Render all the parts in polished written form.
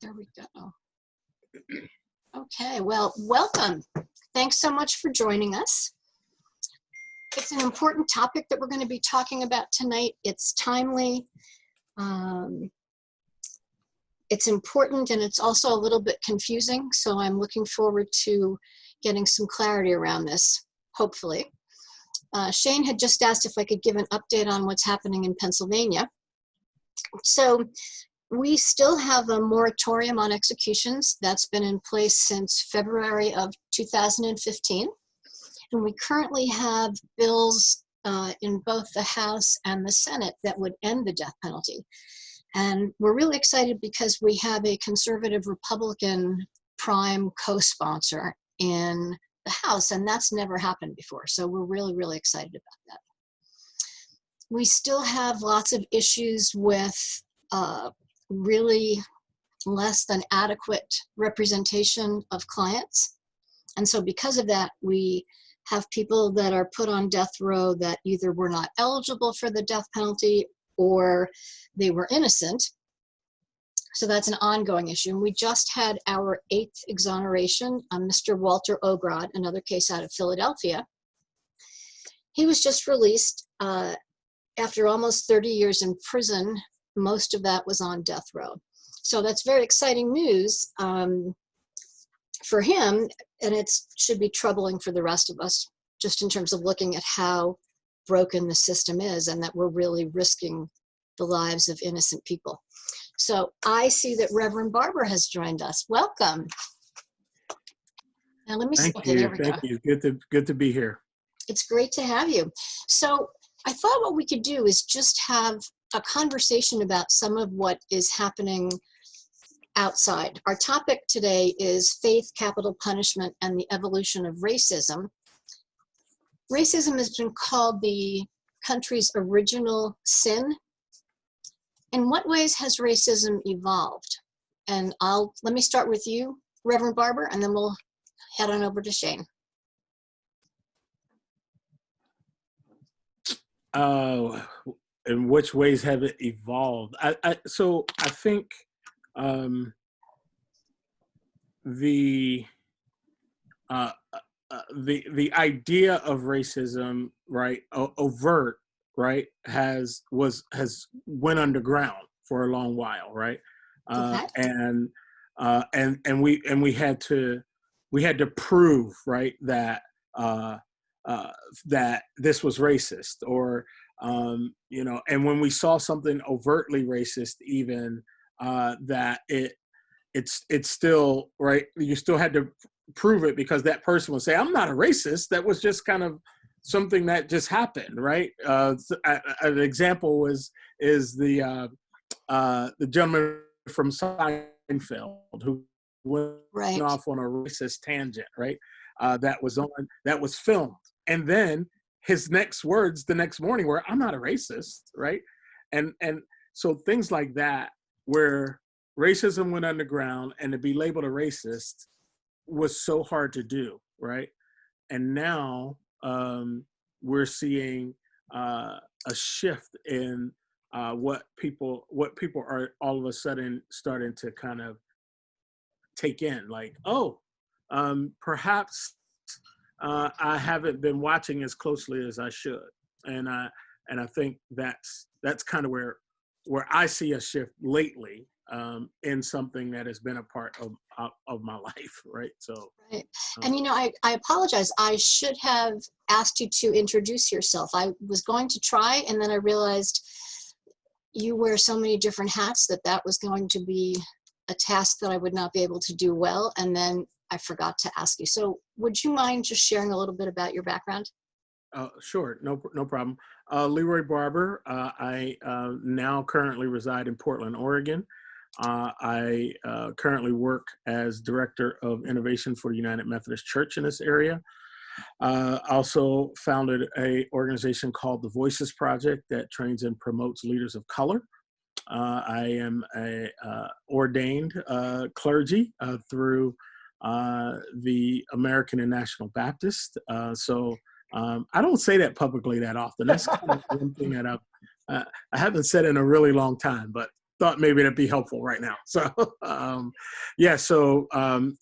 There we go. Okay, well, welcome. Thanks so much for joining us. It's an important topic that we're going to be talking about tonight. It's timely, it's important, and it's also a little bit confusing, so I'm looking forward to getting some clarity around this, hopefully. Shane had just asked if I could give an update on what's happening in Pennsylvania. So we still have a moratorium on executions that's been in place since February of 2015. And we currently have bills in both the House and the Senate that would end the death penalty. And we're really excited because we have a conservative Republican prime co-sponsor in the House, and that's never happened before. So we're really, really excited about that. We still have lots of issues with really less than adequate representation of clients. And so because of that, we have people that are put on death row that either were not eligible for the death penalty or they were innocent. So that's an ongoing issue. And we just had our 8th exoneration on Mr. Walter Ogrod, another case out of Philadelphia. He was just released after almost 30 years in prison. Most of that was on death row. So that's very exciting news for him, and it should be troubling for the rest of us, just in terms of looking at how broken the system is and that we're really risking the lives of innocent people. So I see that Reverend Barber has joined us. Welcome. Now let me see. Okay, there we go. Thank you. Good to be here. It's great to have you. So I thought what we could do is just have a conversation about some of what is happening outside. Our topic today is faith, capital punishment, and the evolution of racism. Racism has been called the country's original sin. In what ways has racism evolved? And let me start with you, Reverend Barber, and then we'll head on over to Shane. In which ways have it evolved? So I think the idea of racism, right, overt, right, has went underground for a long while, right, Okay. and we had to prove, right, that that this was racist, or you know, and when we saw something overtly racist, even that it's still right, you still had to prove it, because that person would say, I'm not a racist, that was just kind of something that just happened, right? An example is the gentleman from Seinfeld who went off on a racist tangent, right? That was filmed, and then his next words the next morning were, I'm not a racist, right? And so things like that, where racism went underground, and to be labeled a racist was so hard to do, right? And now we're seeing a shift in what people are all of a sudden starting to kind of take in, like, oh, perhaps I haven't been watching as closely as I should, and I think that's kind of where I see a shift lately in something that has been a part of my life, right? So, right. And you know, I apologize. I should have asked you to introduce yourself. I was going to try, and then I realized you wear so many different hats that was going to be a task that I would not be able to do well, and then I forgot to ask you. So would you mind just sharing a little bit about your background? Sure, no problem. Leroy Barber. I now currently reside in Portland, Oregon. I currently work as Director of Innovation for United Methodist Church in this area. Also founded an organization called the Voices Project that trains and promotes leaders of color. I am a ordained clergy through the American and National Baptist. So I don't say that publicly that often. That's kind of one thing that I haven't said in a really long time, but thought maybe that'd be helpful right now. So, yeah, so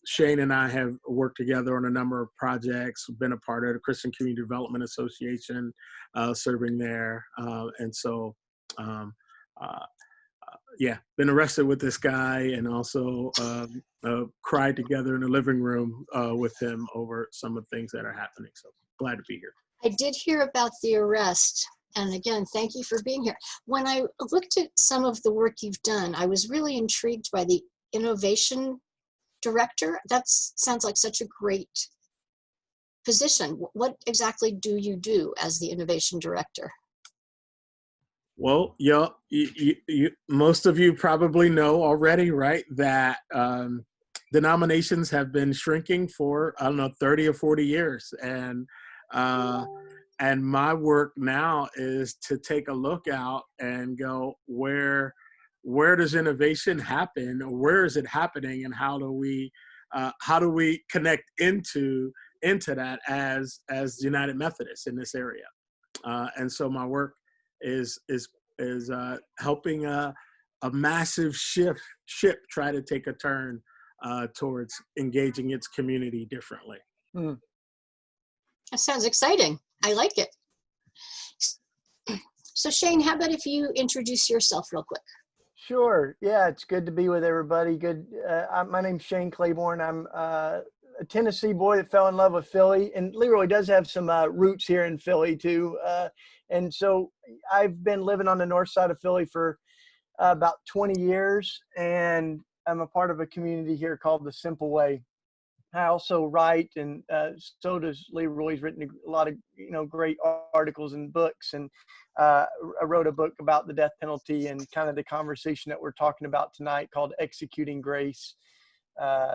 Shane and I have worked together on a number of projects, been a part of the Christian Community Development Association, serving there. And so, yeah, been arrested with this guy and also cried together in the living room with him over some of the things that are happening. So glad to be here. I did hear about the arrest. And again, thank you for being here. When I looked at some of the work you've done, I was really intrigued by the innovation director. That sounds like such a great position. What exactly do you do as the innovation director? Well, yeah, most of you probably know already, right, that denominations have been shrinking for, I don't know, 30 or 40 years. And my work now is to take a look out and go, where does innovation happen? Or where is it happening? And how do we connect into that as United Methodists in this area? And so my work is helping a massive ship try to take a turn towards engaging its community differently. That sounds exciting. I like it. So Shane, how about if you introduce yourself real quick? Sure. Yeah, it's good to be with everybody. Good. My name's Shane Claiborne. I'm a Tennessee boy that fell in love with Philly, and Leroy does have some roots here in Philly too. And so I've been living on the north side of Philly for about 20 years, and I'm a part of a community here called The Simple Way. I also write, and so does Leroy. He's written a lot of great articles and books, and I wrote a book about the death penalty and kind of the conversation that we're talking about tonight called Executing Grace.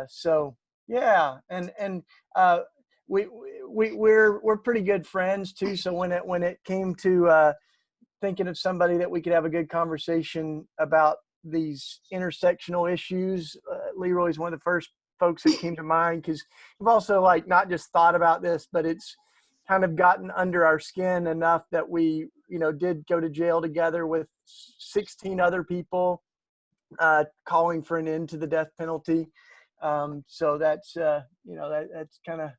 So yeah, and we're pretty good friends too. So when it came to thinking of somebody that we could have a good conversation about these intersectional issues, Leroy's one of the first folks that came to mind, because we've also not just thought about this, but it's kind of gotten under our skin enough that we did go to jail together with 16 other people calling for an end to the death penalty. So that's that's kind of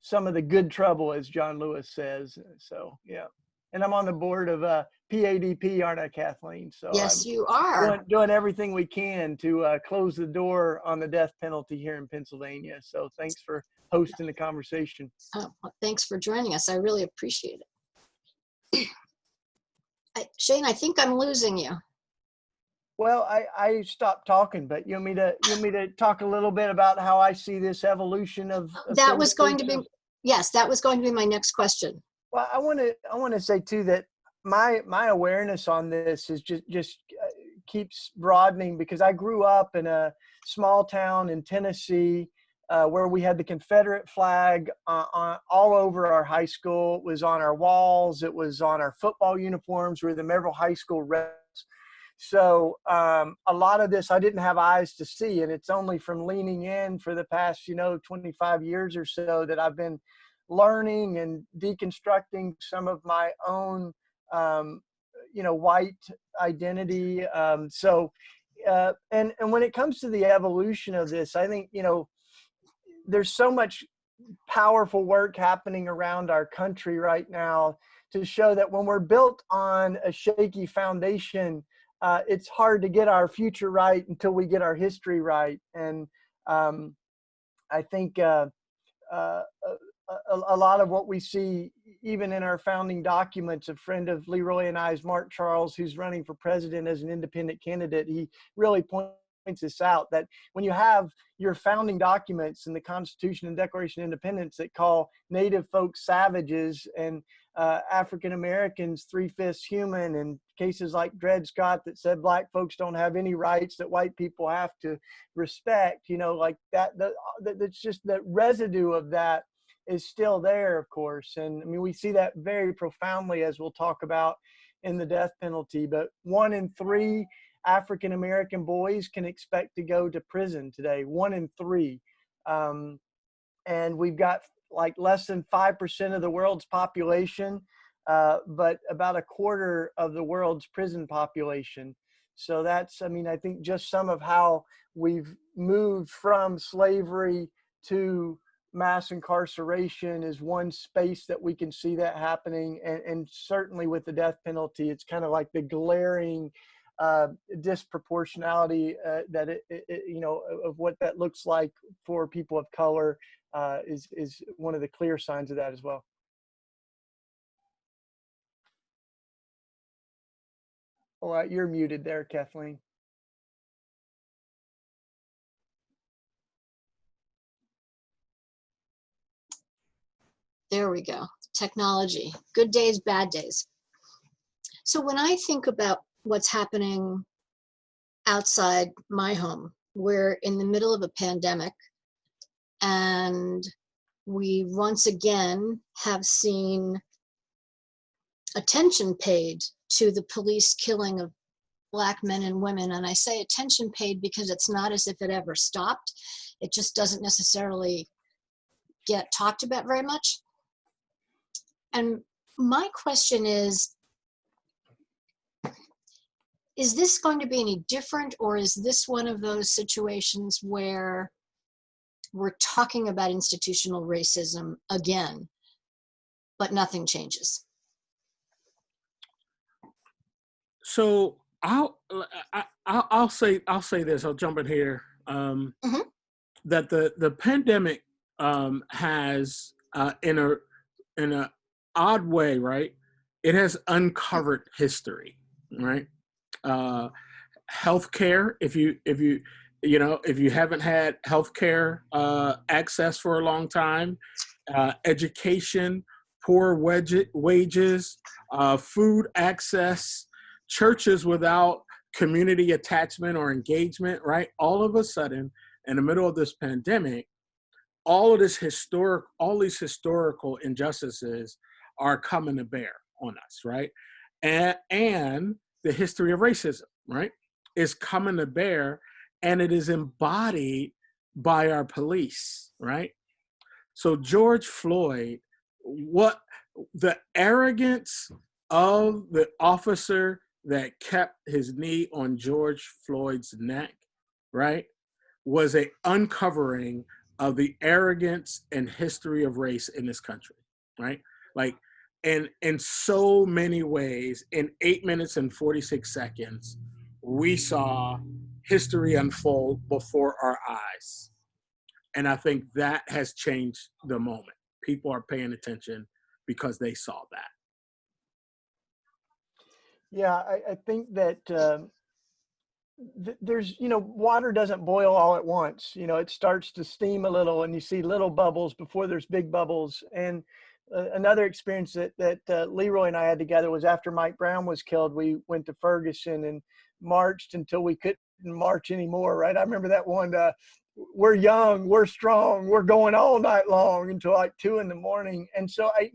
some of the good trouble, as John Lewis says. So yeah, and I'm on the board of PADP, aren't I, Kathleen? So yes, you are doing everything we can to close the door on the death penalty here in Pennsylvania. So thanks for hosting the conversation. Well, thanks for joining us. I really appreciate it. Shane, I think I'm losing you. Well, I stopped talking, but you want me to talk a little bit about how I see this evolution of that was going to be yes, that was going to be my next question. Well, I want to say too that my awareness on this is just keeps broadening, because I grew up in a small town in Tennessee where we had the Confederate flag all over our high school. It was on our walls. It was on our football uniforms. We were the Maryville High School Reds. So a lot of this I didn't have eyes to see, and it's only from leaning in for the past 25 years or so that I've been learning and deconstructing some of my own white identity. And when it comes to the evolution of this, I think there's so much powerful work happening around our country right now to show that when we're built on a shaky foundation, it's hard to get our future right until we get our history right. And I think a lot of what we see, even in our founding documents, a friend of Leroy and I's, Mark Charles, who's running for president as an independent candidate, he really points this out, that when you have your founding documents and the Constitution and Declaration of Independence that call Native folks savages and African Americans 3/5 human, and cases like Dred Scott that said black folks don't have any rights that white people have to respect, like that's just the residue of that is still there, of course. And I mean, we see that very profoundly, as we'll talk about in the death penalty. But 1 in 3 African American boys can expect to go to prison today, 1 in 3. And we've got less than 5% of the world's population, but about a quarter of the world's prison population. So that's, I mean, I think just some of how we've moved from slavery to mass incarceration is one space that we can see that happening. And certainly with the death penalty, it's kind of like the glaring disproportionality that you know, of what that looks like for people of color is one of the clear signs of that as well. All right, you're muted there, Kathleen. There we go. Technology, good days, bad days. So when I think about what's happening outside my home, we're in the middle of a pandemic, and we once again have seen attention paid to the police killing of Black men and women. And I say attention paid because it's not as if it ever stopped. It just doesn't necessarily get talked about very much. And my question is this going to be any different, or is this one of those situations where we're talking about institutional racism again, but nothing changes? So I'll say this. I'll jump in here. That the pandemic has in a odd way, right? It has uncovered history, right? Healthcare. If you haven't had healthcare access for a long time, education, poor wages, food access, churches without community attachment or engagement, right? All of a sudden, in the middle of this pandemic, all these historical injustices are coming to bear on us, right? And the history of racism, right, is coming to bear, and it is embodied by our police, right? So George Floyd, what the arrogance of the officer that kept his knee on George Floyd's neck, right, was a uncovering of the arrogance and history of race in this country, right? Like, and in so many ways, in 8 minutes and 46 seconds, we saw history unfold before our eyes. And I think that has changed the moment. People are paying attention because they saw that. Yeah, I think that there's, you know, water doesn't boil all at once. You know, it starts to steam a little and you see little bubbles before there's big bubbles. And another experience that Leroy and I had together was after Mike Brown was killed. We went to Ferguson and marched until we couldn't march anymore, right? I remember that one, we're young, we're strong, we're going all night long until like 2 a.m. And so I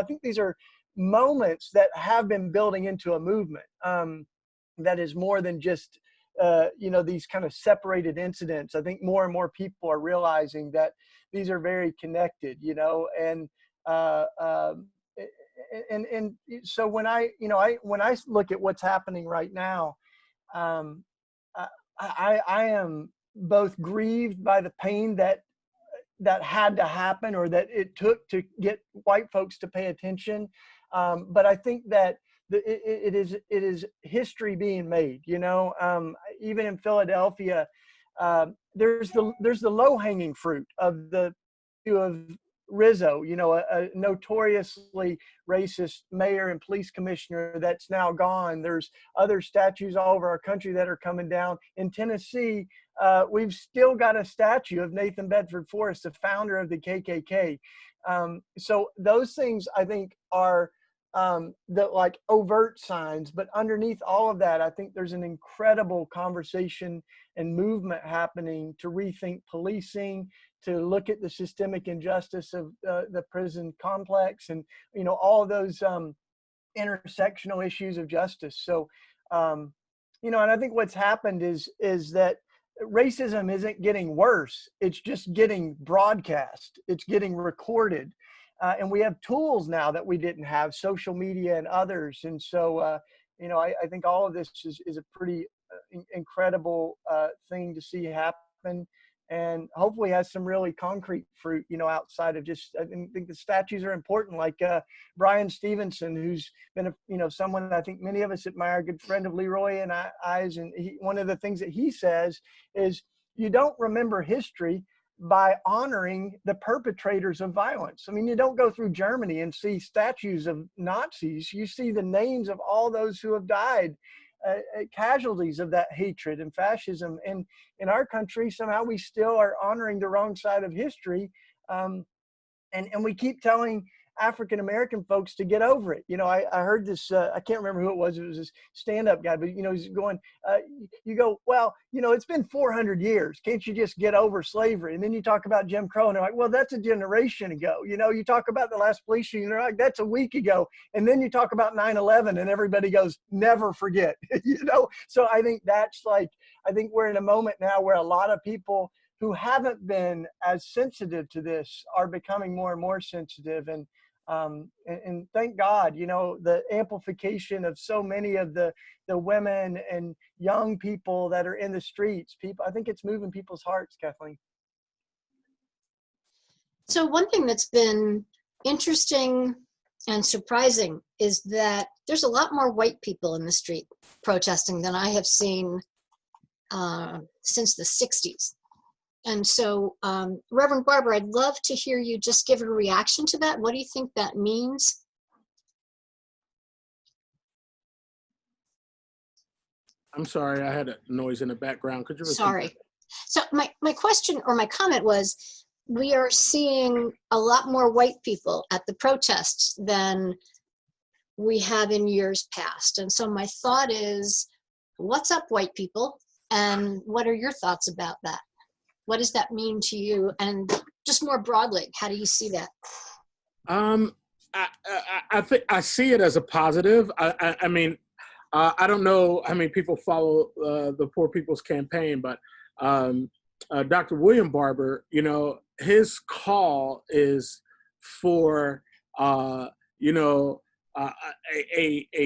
think these are moments that have been building into a movement that is more than just these kind of separated incidents. I think more and more people are realizing that these are very connected, and so when I look at what's happening right now, I am both grieved by the pain that had to happen or that it took to get white folks to pay attention. But I think that it is history being made, even in Philadelphia, there's the low hanging fruit of Rizzo, a notoriously racist mayor and police commissioner that's now gone. There's other statues all over our country that are coming down. In Tennessee, we've still got a statue of Nathan Bedford Forrest, the founder of the KKK. So those things I think are the like overt signs, but underneath all of that, I think there's an incredible conversation and movement happening to rethink policing, to look at the systemic injustice of the prison complex, and all of those intersectional issues of justice. So, and I think what's happened is that racism isn't getting worse; it's just getting broadcast. It's getting recorded. And we have tools now that we didn't have, social media and others. And so, I think all of this is a pretty incredible thing to see happen, and hopefully has some really concrete fruit, outside of just, I think the statues are important, like Brian Stevenson, who's been, someone I think many of us admire, a good friend of Leroy and I's. And one of the things that he says is, you don't remember history by honoring the perpetrators of violence. I mean, you don't go through Germany and see statues of Nazis. You see the names of all those who have died, casualties of that hatred and fascism. And in our country, somehow we still are honoring the wrong side of history. And we keep telling African-American folks to get over it. I heard this, I can't remember who it was this stand-up guy, but he's going, you go, well, it's been 400 years. Can't you just get over slavery? And then you talk about Jim Crow and they're like, well, that's a generation ago. You talk about the last police shooting, they're like, that's a week ago. And then you talk about 9/11 and everybody goes, never forget. So I think I think we're in a moment now where a lot of people who haven't been as sensitive to this are becoming more and more sensitive. And thank God, the amplification of so many of the women and young people that are in the streets. I think it's moving people's hearts, Kathleen. So one thing that's been interesting and surprising is that there's a lot more white people in the street protesting than I have seen since the 60s. And so, Reverend Barber, I'd love to hear you just give a reaction to that. What do you think that means? I'm sorry, I had a noise in the background. Could you repeat? Sorry. So my question or my comment was, we are seeing a lot more white people at the protests than we have in years past. And so my thought is, what's up, white people? And what are your thoughts about that? What does that mean to you? And just more broadly, how do you see that? I think I see it as a positive. I mean, I don't know how many people follow the Poor People's Campaign, but Dr. William Barber, his call is for a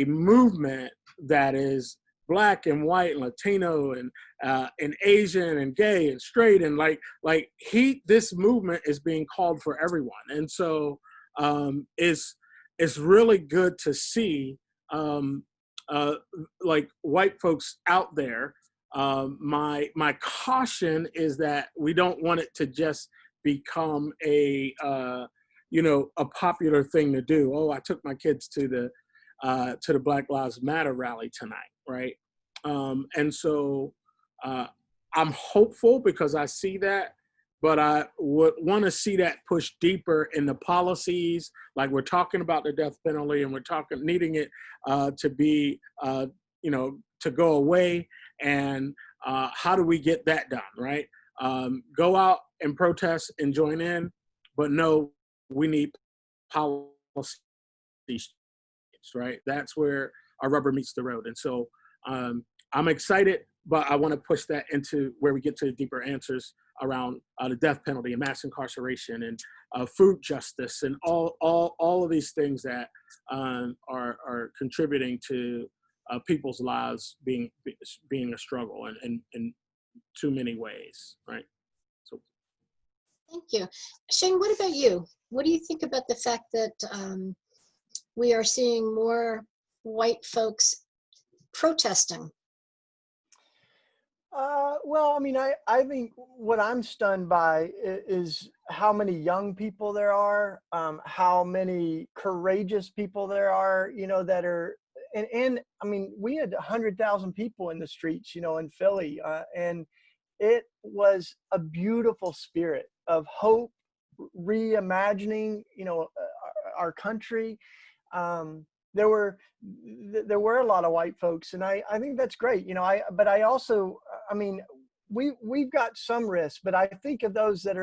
movement that is Black and white and Latino and Asian and gay and straight, and this movement is being called for everyone. And so it's really good to see white folks out there. My caution is that we don't want it to just become a popular thing to do. Oh, I took my kids to the Black Lives Matter rally tonight, right? And so I'm hopeful because I see that, but I would want to see that push deeper in the policies. Like we're talking about the death penalty, and we're needing it to be, to go away. And how do we get that done, right? Go out and protest and join in, but no, we need policies, right? That's where our rubber meets the road. And so I'm excited, but I want to push that into where we get to deeper answers around the death penalty and mass incarceration and food justice and all of these things that are contributing to people's lives being a struggle in too many ways, right? So, thank you. Shane, what about you? What do you think about the fact that we are seeing more white folks protesting? Well, I mean, I think what I'm stunned by is how many young people there are, how many courageous people there are, that are, and I mean, we had 100,000 people in the streets, in Philly, and it was a beautiful spirit of hope, reimagining, our country. There were a lot of white folks, and I think that's great, but I also, I mean, we've got some risk, but I think of those that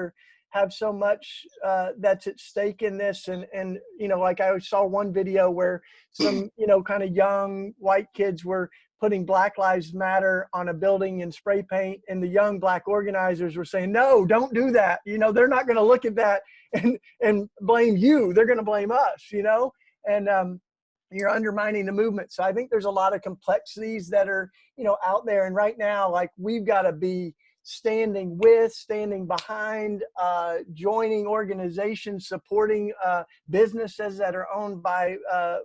have so much that's at stake in this, and like I saw one video where some kind of young white kids were putting Black Lives Matter on a building in spray paint, and the young Black organizers were saying, no, don't do that. They're not going to look at that and blame you. They're going to blame us. And you're undermining the movement. So I think there's a lot of complexities that are, out there. And right now, like, we've got to be standing behind, joining organizations, supporting businesses that are owned by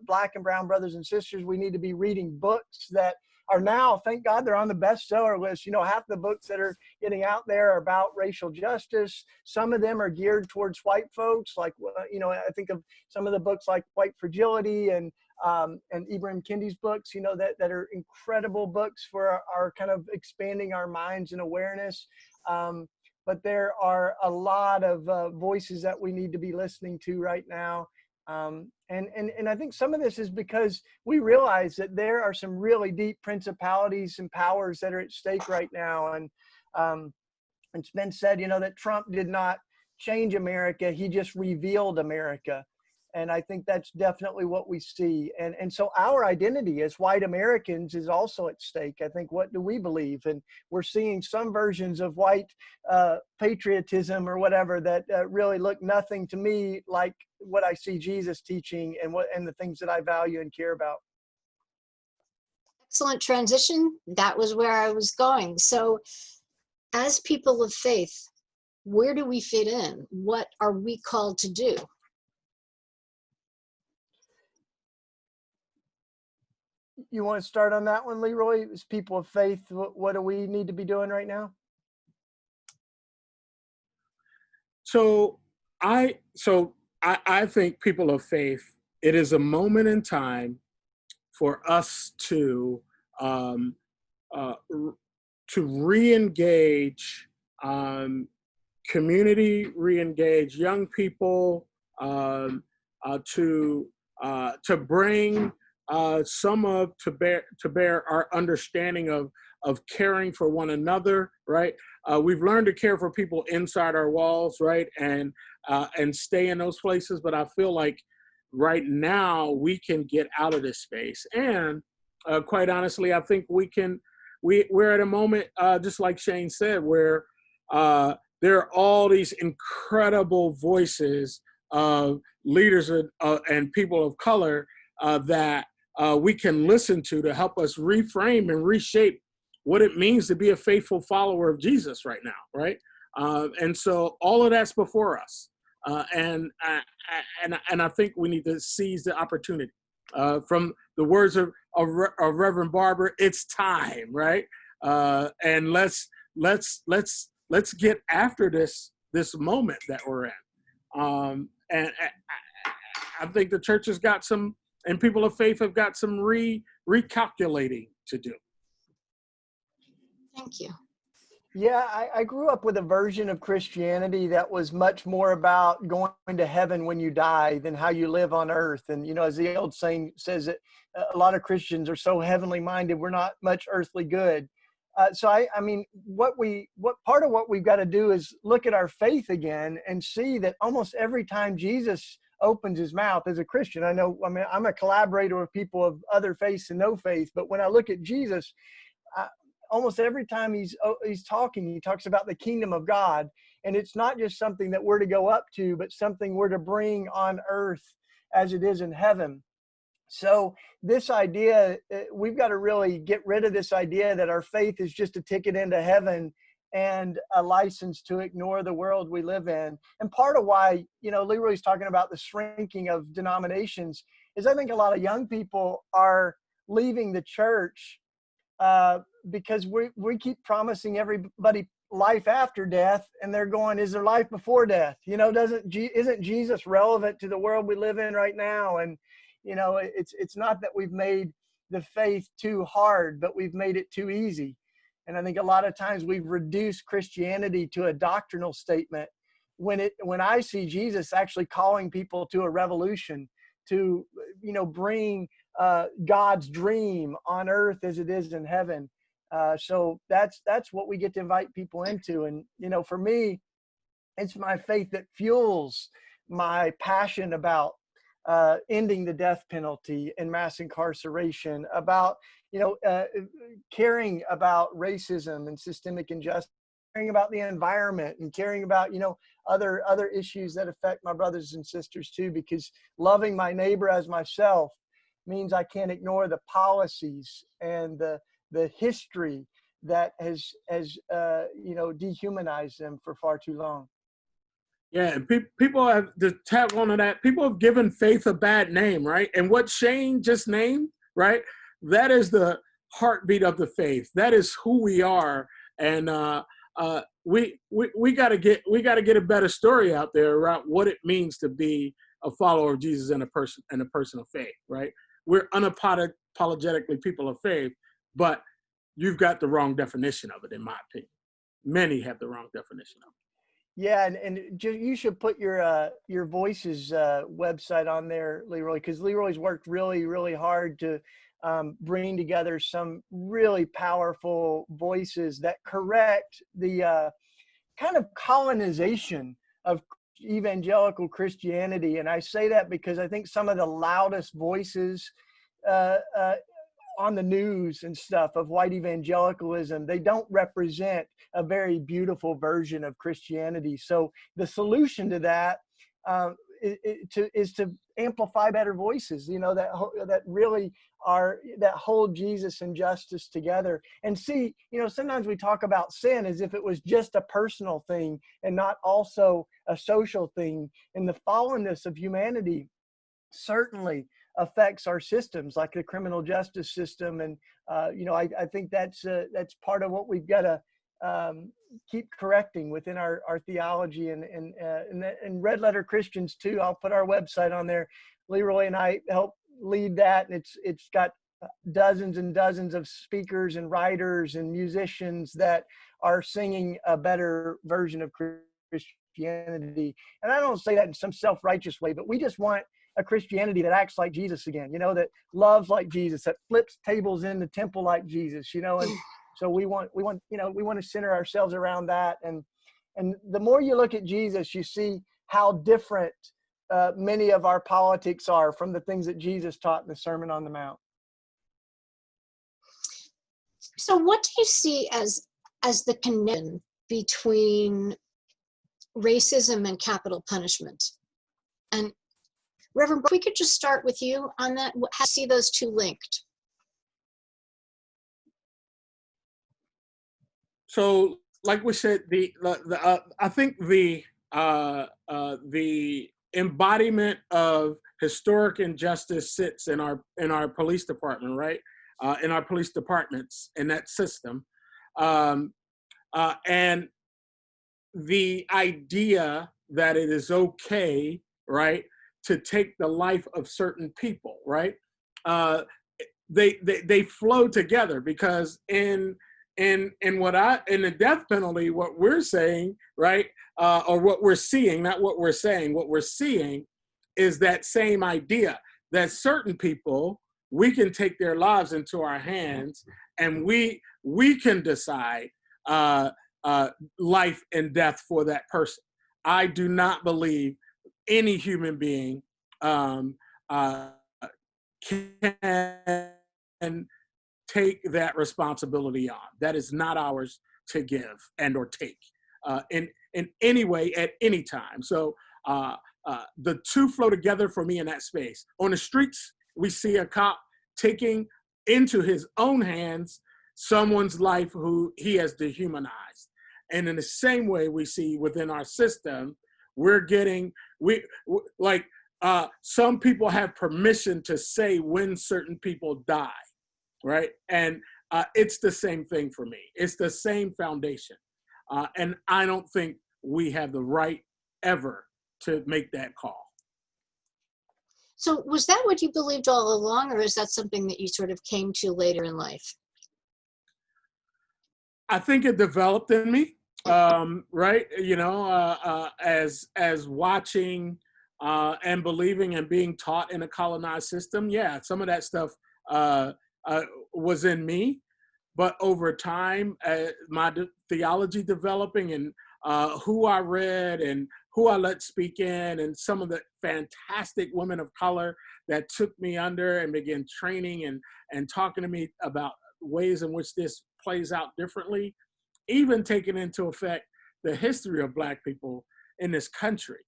Black and brown brothers and sisters. We need to be reading books that are now, thank God, they're on the bestseller list. Half the books that are getting out there are about racial justice. Some of them are geared towards white folks. Like, I think of some of the books like White Fragility and Ibram Kendi's books, that are incredible books for our kind of expanding our minds and awareness. But there are a lot of voices that we need to be listening to right now. And I think some of this is because we realize that there are some really deep principalities and powers that are at stake right now. And it's been said, that Trump did not change America. He just revealed America. And I think that's definitely what we see. And so our identity as white Americans is also at stake. I think, what do we believe? And we're seeing some versions of white patriotism or whatever that really look nothing to me like what I see Jesus teaching and the things that I value and care about. Excellent transition. That was where I was going. So as people of faith, where do we fit in? What are we called to do? You want to start on that one, Leroy? As people of faith, what do we need to be doing right now? So I think, people of faith, it is a moment in time for us to re-engage community, re-engage young people, to bring to bear our understanding of caring for one another, right? We've learned to care for people inside our walls, right, and stay in those places. But I feel like right now we can get out of this space, and quite honestly, I think we're at a moment, just like Shane said, where there are all these incredible voices of leaders and people of color that we can listen to help us reframe and reshape what it means to be a faithful follower of Jesus right now, right? And so all of that's before us, and I think we need to seize the opportunity. From the words of Reverend Barber, it's time, right? And let's get after this moment that we're in. And I think the church has got some, and people of faith have got some recalculating to do. Thank you. Yeah, I grew up with a version of Christianity that was much more about going to heaven when you die than how you live on earth. And, as the old saying says, that a lot of Christians are so heavenly minded, we're not much earthly good. So I mean, what part of what we've got to do is look at our faith again and see that almost every time Jesus opens his mouth as a Christian, I'm a collaborator with people of other faiths and no faith, but when I look at Jesus, almost every time he's talking, he talks about the kingdom of God. And it's not just something that we're to go up to, but something we're to bring on earth as it is in heaven. So this idea, we've got to really get rid of this idea that our faith is just a ticket into heaven and a license to ignore the world we live in. And part of why, Leroy's talking about the shrinking of denominations is I think a lot of young people are leaving the church because we keep promising everybody life after death, and they're going, is there life before death? Isn't Jesus relevant to the world we live in right now? And it's not that we've made the faith too hard, but we've made it too easy. And I think a lot of times we've reduced Christianity to a doctrinal statement when I see Jesus actually calling people to a revolution, to bring God's dream on earth as it is in heaven. So that's what we get to invite people into. And for me, it's my faith that fuels my passion about ending the death penalty and mass incarceration, about caring about racism and systemic injustice, caring about the environment, and caring about other issues that affect my brothers and sisters too, because loving my neighbor as myself means I can't ignore the policies and the history that has dehumanized them for far too long. Yeah, and people have, to tap onto that, people have given faith a bad name, right? And what Shane just named, right? That is the heartbeat of the faith. That is who we are. And we got to get a better story out there about what it means to be a follower of Jesus and a person of faith, right? We're unapologetically people of faith, but you've got the wrong definition of it, in my opinion. Many have the wrong definition of it. Yeah, and you should put your Voices website on there, Leroy, because Leroy's worked really, really hard to bring together some really powerful voices that correct the kind of colonization of evangelical Christianity. And I say that because I think some of the loudest voices on the news and stuff of white evangelicalism, they don't represent a very beautiful version of Christianity. So the solution to that is to amplify better voices, that really that hold Jesus and justice together. And see, sometimes we talk about sin as if it was just a personal thing and not also a social thing. And the fallenness of humanity certainly affects our systems, like the criminal justice system. And I think that's part of what we've got to keep correcting within our theology and Red Letter Christians too. I'll put our website on there. Leroy and I help lead that, and it's got dozens and dozens of speakers and writers and musicians that are singing a better version of Christianity. And I don't say that in some self-righteous way, but we just want a Christianity that acts like Jesus again, that loves like Jesus, that flips tables in the temple like Jesus, and so we want to center ourselves around that. And the more you look at Jesus, you see how different many of our politics are from the things that Jesus taught in the Sermon on the Mount. So what do you see as the connection between racism and capital punishment? And Reverend, if we could just start with you on that, how do you see those two linked? So, like we said, I think the embodiment of historic injustice sits in our police department, right? In our police departments, in that system, and the idea that it is okay, right, to take the life of certain people, right? They flow together, because in the death penalty, what we're saying, right, or what we're seeing, not what we're saying, what we're seeing is that same idea that certain people, we can take their lives into our hands, and we can decide life and death for that person. I do not believe any human being can take that responsibility on. That is not ours to give and or take in any way at any time. So the two flow together for me in that space. On the streets, we see a cop taking into his own hands someone's life who he has dehumanized. And in the same way, we see within our system, some people have permission to say when certain people die, right? And it's the same thing for me. It's the same foundation. And I don't think we have the right ever to make that call. So was that what you believed all along, or is that something that you sort of came to later in life? I think it developed in me, right? As watching and believing and being taught in a colonized system. Yeah, some of that stuff was in me, but over time, my theology developing and who I read and who I let speak in, and some of the fantastic women of color that took me under and began training and talking to me about ways in which this plays out differently, even taking into effect the history of Black people in this country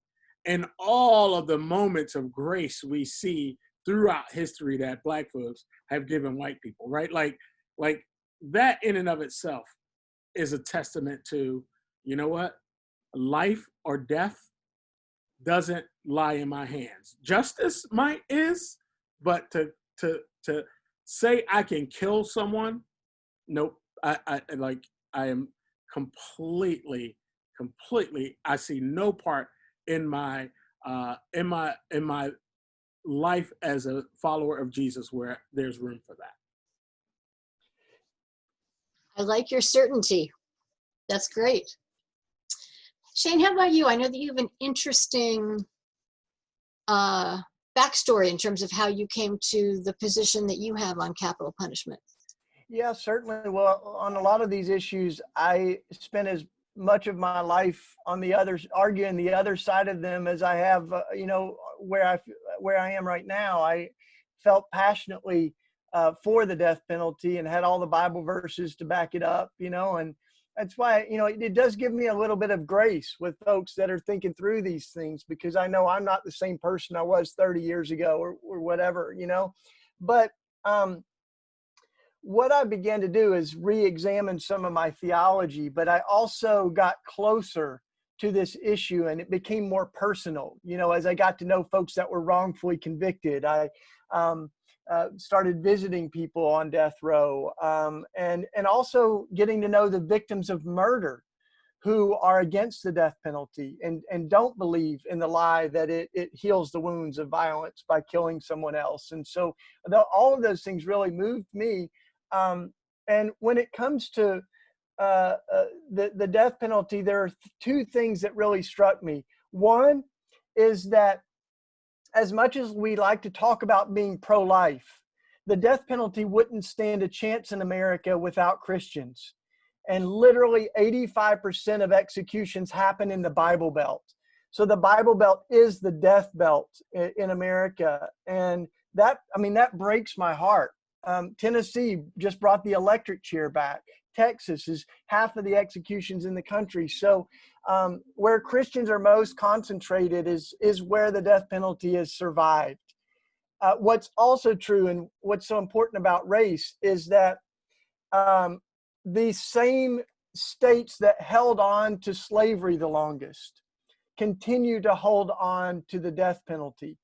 and all of the moments of grace we see throughout history that black folks have given white people, right? Like that in and of itself is a testament to, you know what? Life or death doesn't lie in my hands. Justice might is, but to say I can kill someone, nope. I am completely, I see no part in my life as a follower of Jesus where there's room for that. I like your certainty. That's great. Shane, how about you? I know that you have an interesting backstory in terms of how you came to the position that you have on capital punishment. Yeah, certainly. Well, on a lot of these issues, I spent as much of my life on the others, arguing the other side of them, as I have, where I am right now. I felt passionately for the death penalty and had all the Bible verses to back it up, and that's why, it does give me a little bit of grace with folks that are thinking through these things, because I know I'm not the same person I was 30 years ago or whatever, but, what I began to do is re-examine some of my theology, but I also got closer to this issue, and it became more personal. As I got to know folks that were wrongfully convicted, I started visiting people on death row, and also getting to know the victims of murder who are against the death penalty and don't believe in the lie that it heals the wounds of violence by killing someone else. And so all of those things really moved me. And when it comes to the death penalty, there are two things that really struck me. One is that as much as we like to talk about being pro-life, the death penalty wouldn't stand a chance in America without Christians. And literally 85% of executions happen in the Bible Belt. So the Bible Belt is the death belt in America. And that breaks my heart. Tennessee just brought the electric chair back. Texas is half of the executions in the country. So where Christians are most concentrated is where the death penalty has survived. What's also true, and what's so important about race, is that the same states that held on to slavery the longest continue to hold on to the death penalty.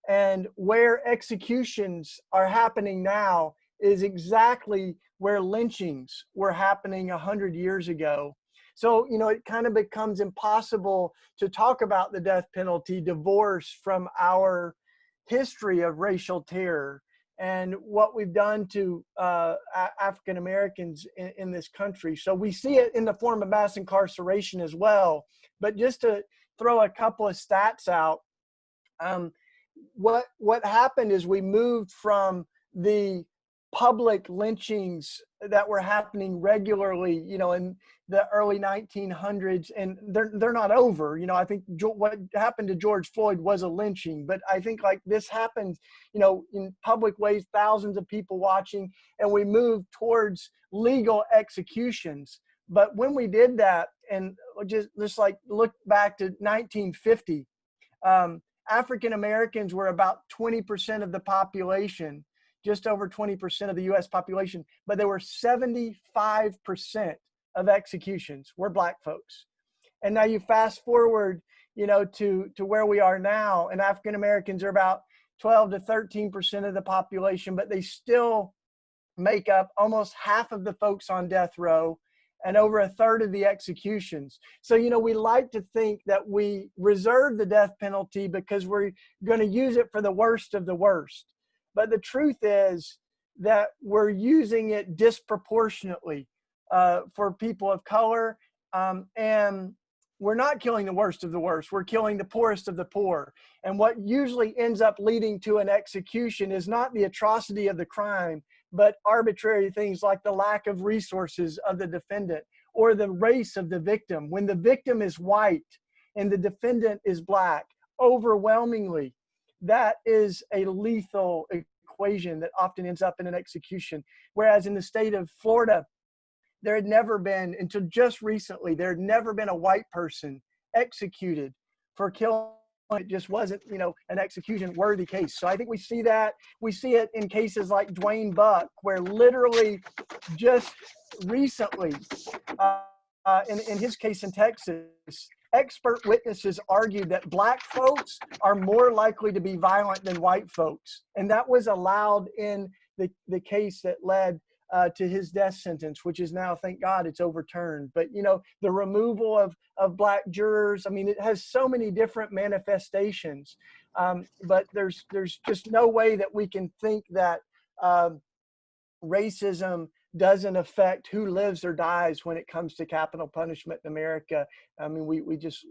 And where executions are happening now is exactly where lynchings were happening 100 years ago. So, it kind of becomes impossible to talk about the death penalty divorced from our history of racial terror and what we've done to African Americans in this country. So we see it in the form of mass incarceration as well. But just to throw a couple of stats out, what happened is we moved from the public lynchings that were happening regularly, in the early 1900s, and they're not over. I think what happened to George Floyd was a lynching, but I think like this happened, in public ways, thousands of people watching, and we moved towards legal executions. But when we did that, and just like look back to 1950, African Americans were about 20% of the population, just over 20% of the U.S. population, but there were 75% of executions were Black folks. And now you fast forward, to where we are now, and African Americans are about 12 to 13% of the population, but they still make up almost half of the folks on death row and over a third of the executions. So, we like to think that we reserve the death penalty because we're going to use it for the worst of the worst. But the truth is that we're using it disproportionately for people of color, and we're not killing the worst of the worst. We're killing the poorest of the poor. And what usually ends up leading to an execution is not the atrocity of the crime, but arbitrary things like the lack of resources of the defendant or the race of the victim. When the victim is white and the defendant is Black, overwhelmingly, that is a lethal equation that often ends up in an execution. Whereas in the state of Florida, there had never been, until just recently, there had never been a white person executed for killing it just wasn't, an execution worthy case. So I think we see that. We see it in cases like Dwayne Buck, where literally just recently, in his case in Texas, expert witnesses argued that black folks are more likely to be violent than white folks. And that was allowed in the case that led to his death sentence, which is now, thank God, it's overturned. But, the removal of black jurors, I mean, it has so many different manifestations. But there's just no way that we can think that racism doesn't affect who lives or dies when it comes to capital punishment in America. I mean, we just,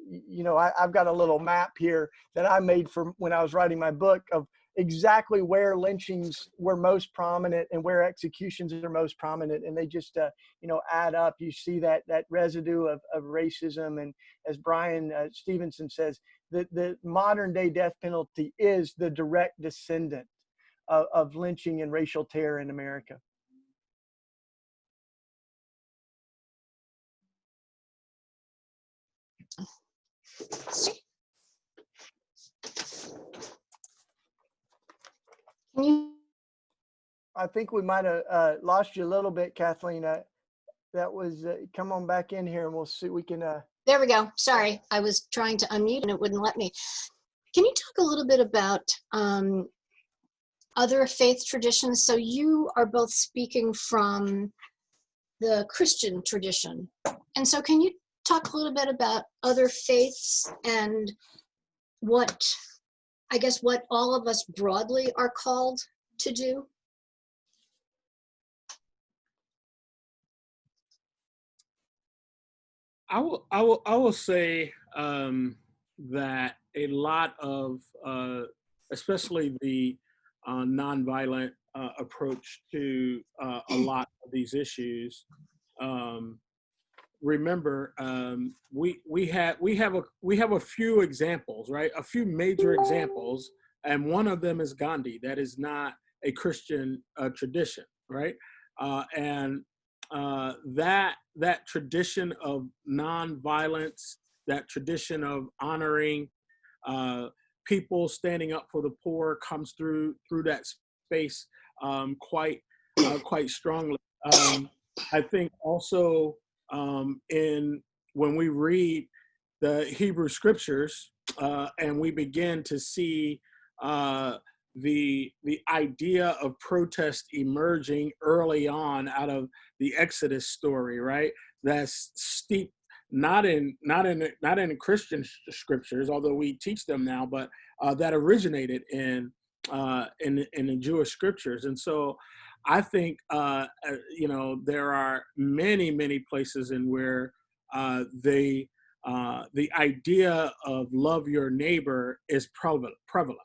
I've got a little map here that I made for when I was writing my book of exactly where lynchings were most prominent and where executions are most prominent. And they just, add up. You see that residue of racism. And as Brian Stevenson says, the modern day death penalty is the direct descendant of lynching and racial terror in America. Can you? I think we might have lost you a little bit, Kathleen. That was, come on back in here and we'll see, we can. There we go. Sorry, I was trying to unmute and it wouldn't let me. Can you talk a little bit about other faith traditions? So you are both speaking from the Christian tradition. And so can you talk a little bit about other faiths and what all of us broadly are called to do? I will say that a lot of, especially the nonviolent approach to a lot of these issues. Remember, we have a few examples, right? A few major examples, and one of them is Gandhi. That is not a Christian tradition, right? And that tradition of nonviolence, that tradition of honoring people standing up for the poor, comes through that space quite strongly. I think also when we read the Hebrew scriptures and we begin to see the idea of protest emerging early on out of the Exodus story, right? That's steeped not in Christian scriptures, although we teach them now, but that originated in the Jewish scriptures. And so I think there are many places in where the idea of love your neighbor is prevalent.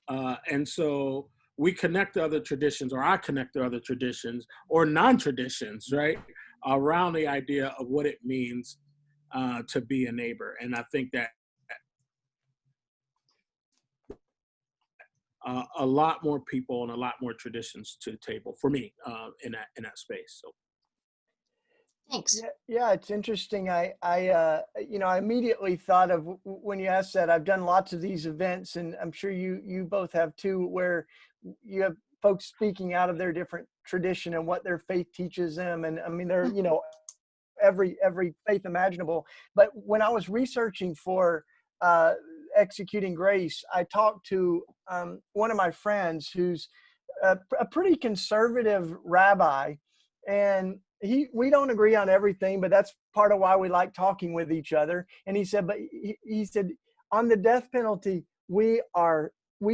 And so we connect to other traditions, or I connect to other traditions or non-traditions, right, around the idea of what it means to be a neighbor. And I think that a lot more people and a lot more traditions to the table for me in that space. So. Thanks. Yeah, it's interesting. I immediately thought of, when you asked that, I've done lots of these events, and I'm sure you both have too, where you have folks speaking out of their different tradition and what their faith teaches them. And I mean, they're, every faith imaginable. But when I was researching for Executing Grace, I talked to one of my friends who's a pretty conservative rabbi, and we don't agree on everything, but that's part of why we like talking with each other. And he said, he said, on the death penalty, we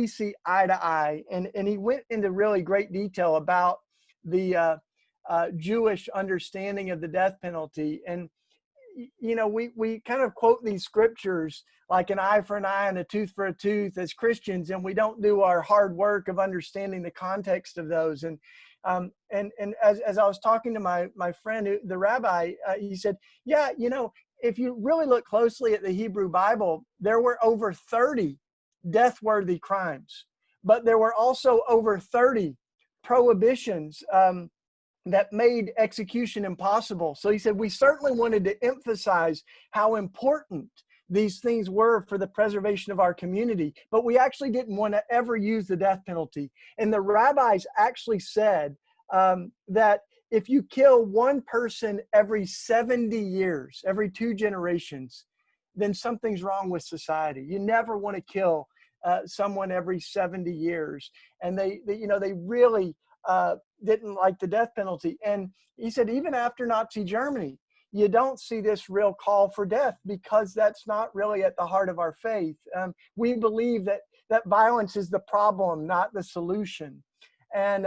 see eye to eye. And he went into really great detail about the Jewish understanding of the death penalty. And, we kind of quote these scriptures like an eye for an eye and a tooth for a tooth as Christians, and we don't do our hard work of understanding the context of those. And as I was talking to my friend, the rabbi, he said, yeah, if you really look closely at the Hebrew Bible, there were over 30 death-worthy crimes, but there were also over 30 prohibitions that made execution impossible. So he said, we certainly wanted to emphasize how important these things were for the preservation of our community, but we actually didn't want to ever use the death penalty. And the rabbis actually said that if you kill one person every 70 years, every 2 generations, then something's wrong with society. You never want to kill someone every 70 years. And they really didn't like the death penalty. And he said, even after Nazi Germany, you don't see this real call for death because that's not really at the heart of our faith. We believe that violence is the problem, not the solution. And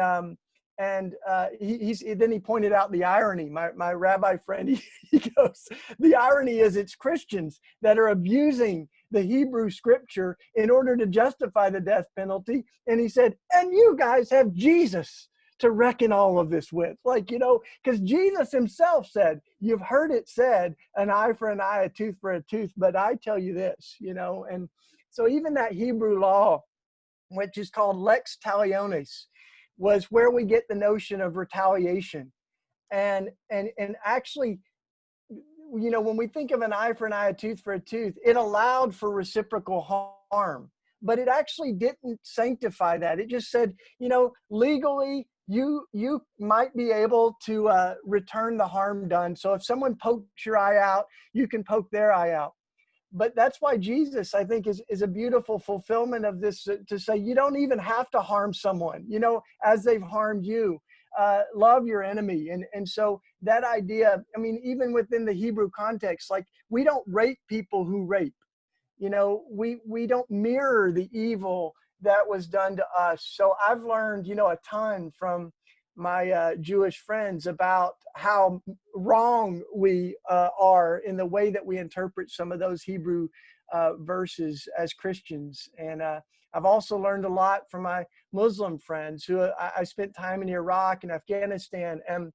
then he pointed out the irony. My rabbi friend, he goes, the irony is it's Christians that are abusing the Hebrew scripture in order to justify the death penalty. And he said, and you guys have Jesus to reckon all of this with. Like, because Jesus himself said, you've heard it said, an eye for an eye, a tooth for a tooth, but I tell you this, and so even that Hebrew law, which is called lex talionis, was where we get the notion of retaliation. And actually, when we think of an eye for an eye, a tooth for a tooth, it allowed for reciprocal harm, but it actually didn't sanctify that. It just said, legally, you might be able to return the harm done. So if someone pokes your eye out, you can poke their eye out. But that's why Jesus, I think, is a beautiful fulfillment of this, to say you don't even have to harm someone, as they've harmed you. Love your enemy. And so that idea, even within the Hebrew context, like, we don't rape people who rape. We don't mirror the evil that was done to us. So I've learned, a ton from my Jewish friends about how wrong we are in the way that we interpret some of those Hebrew verses as Christians. And I've also learned a lot from my Muslim friends who I spent time in Iraq and Afghanistan. And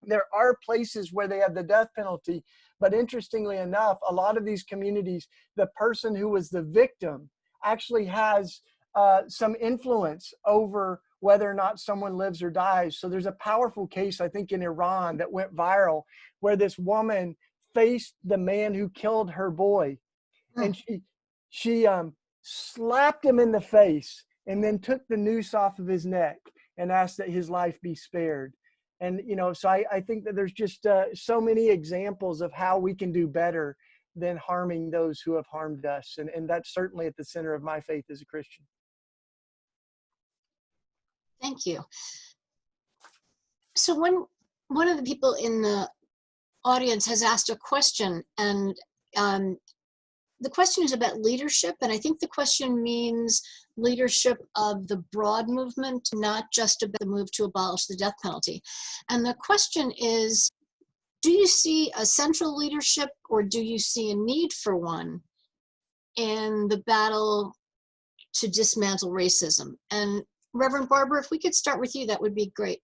there are places where they have the death penalty. But interestingly enough, a lot of these communities, the person who was the victim actually has some influence over whether or not someone lives or dies. So there's a powerful case, I think, in Iran that went viral, where this woman faced the man who killed her boy. And she slapped him in the face and then took the noose off of his neck and asked that his life be spared. And, so I think that there's just so many examples of how we can do better than harming those who have harmed us. And that's certainly at the center of my faith as a Christian. Thank you. So one of the people in the audience has asked a question, and the question is about leadership, and I think the question means leadership of the broad movement, not just about the move to abolish the death penalty. And the question is, do you see a central leadership, or do you see a need for one in the battle to dismantle racism? And Reverend Barber, if we could start with you, that would be great.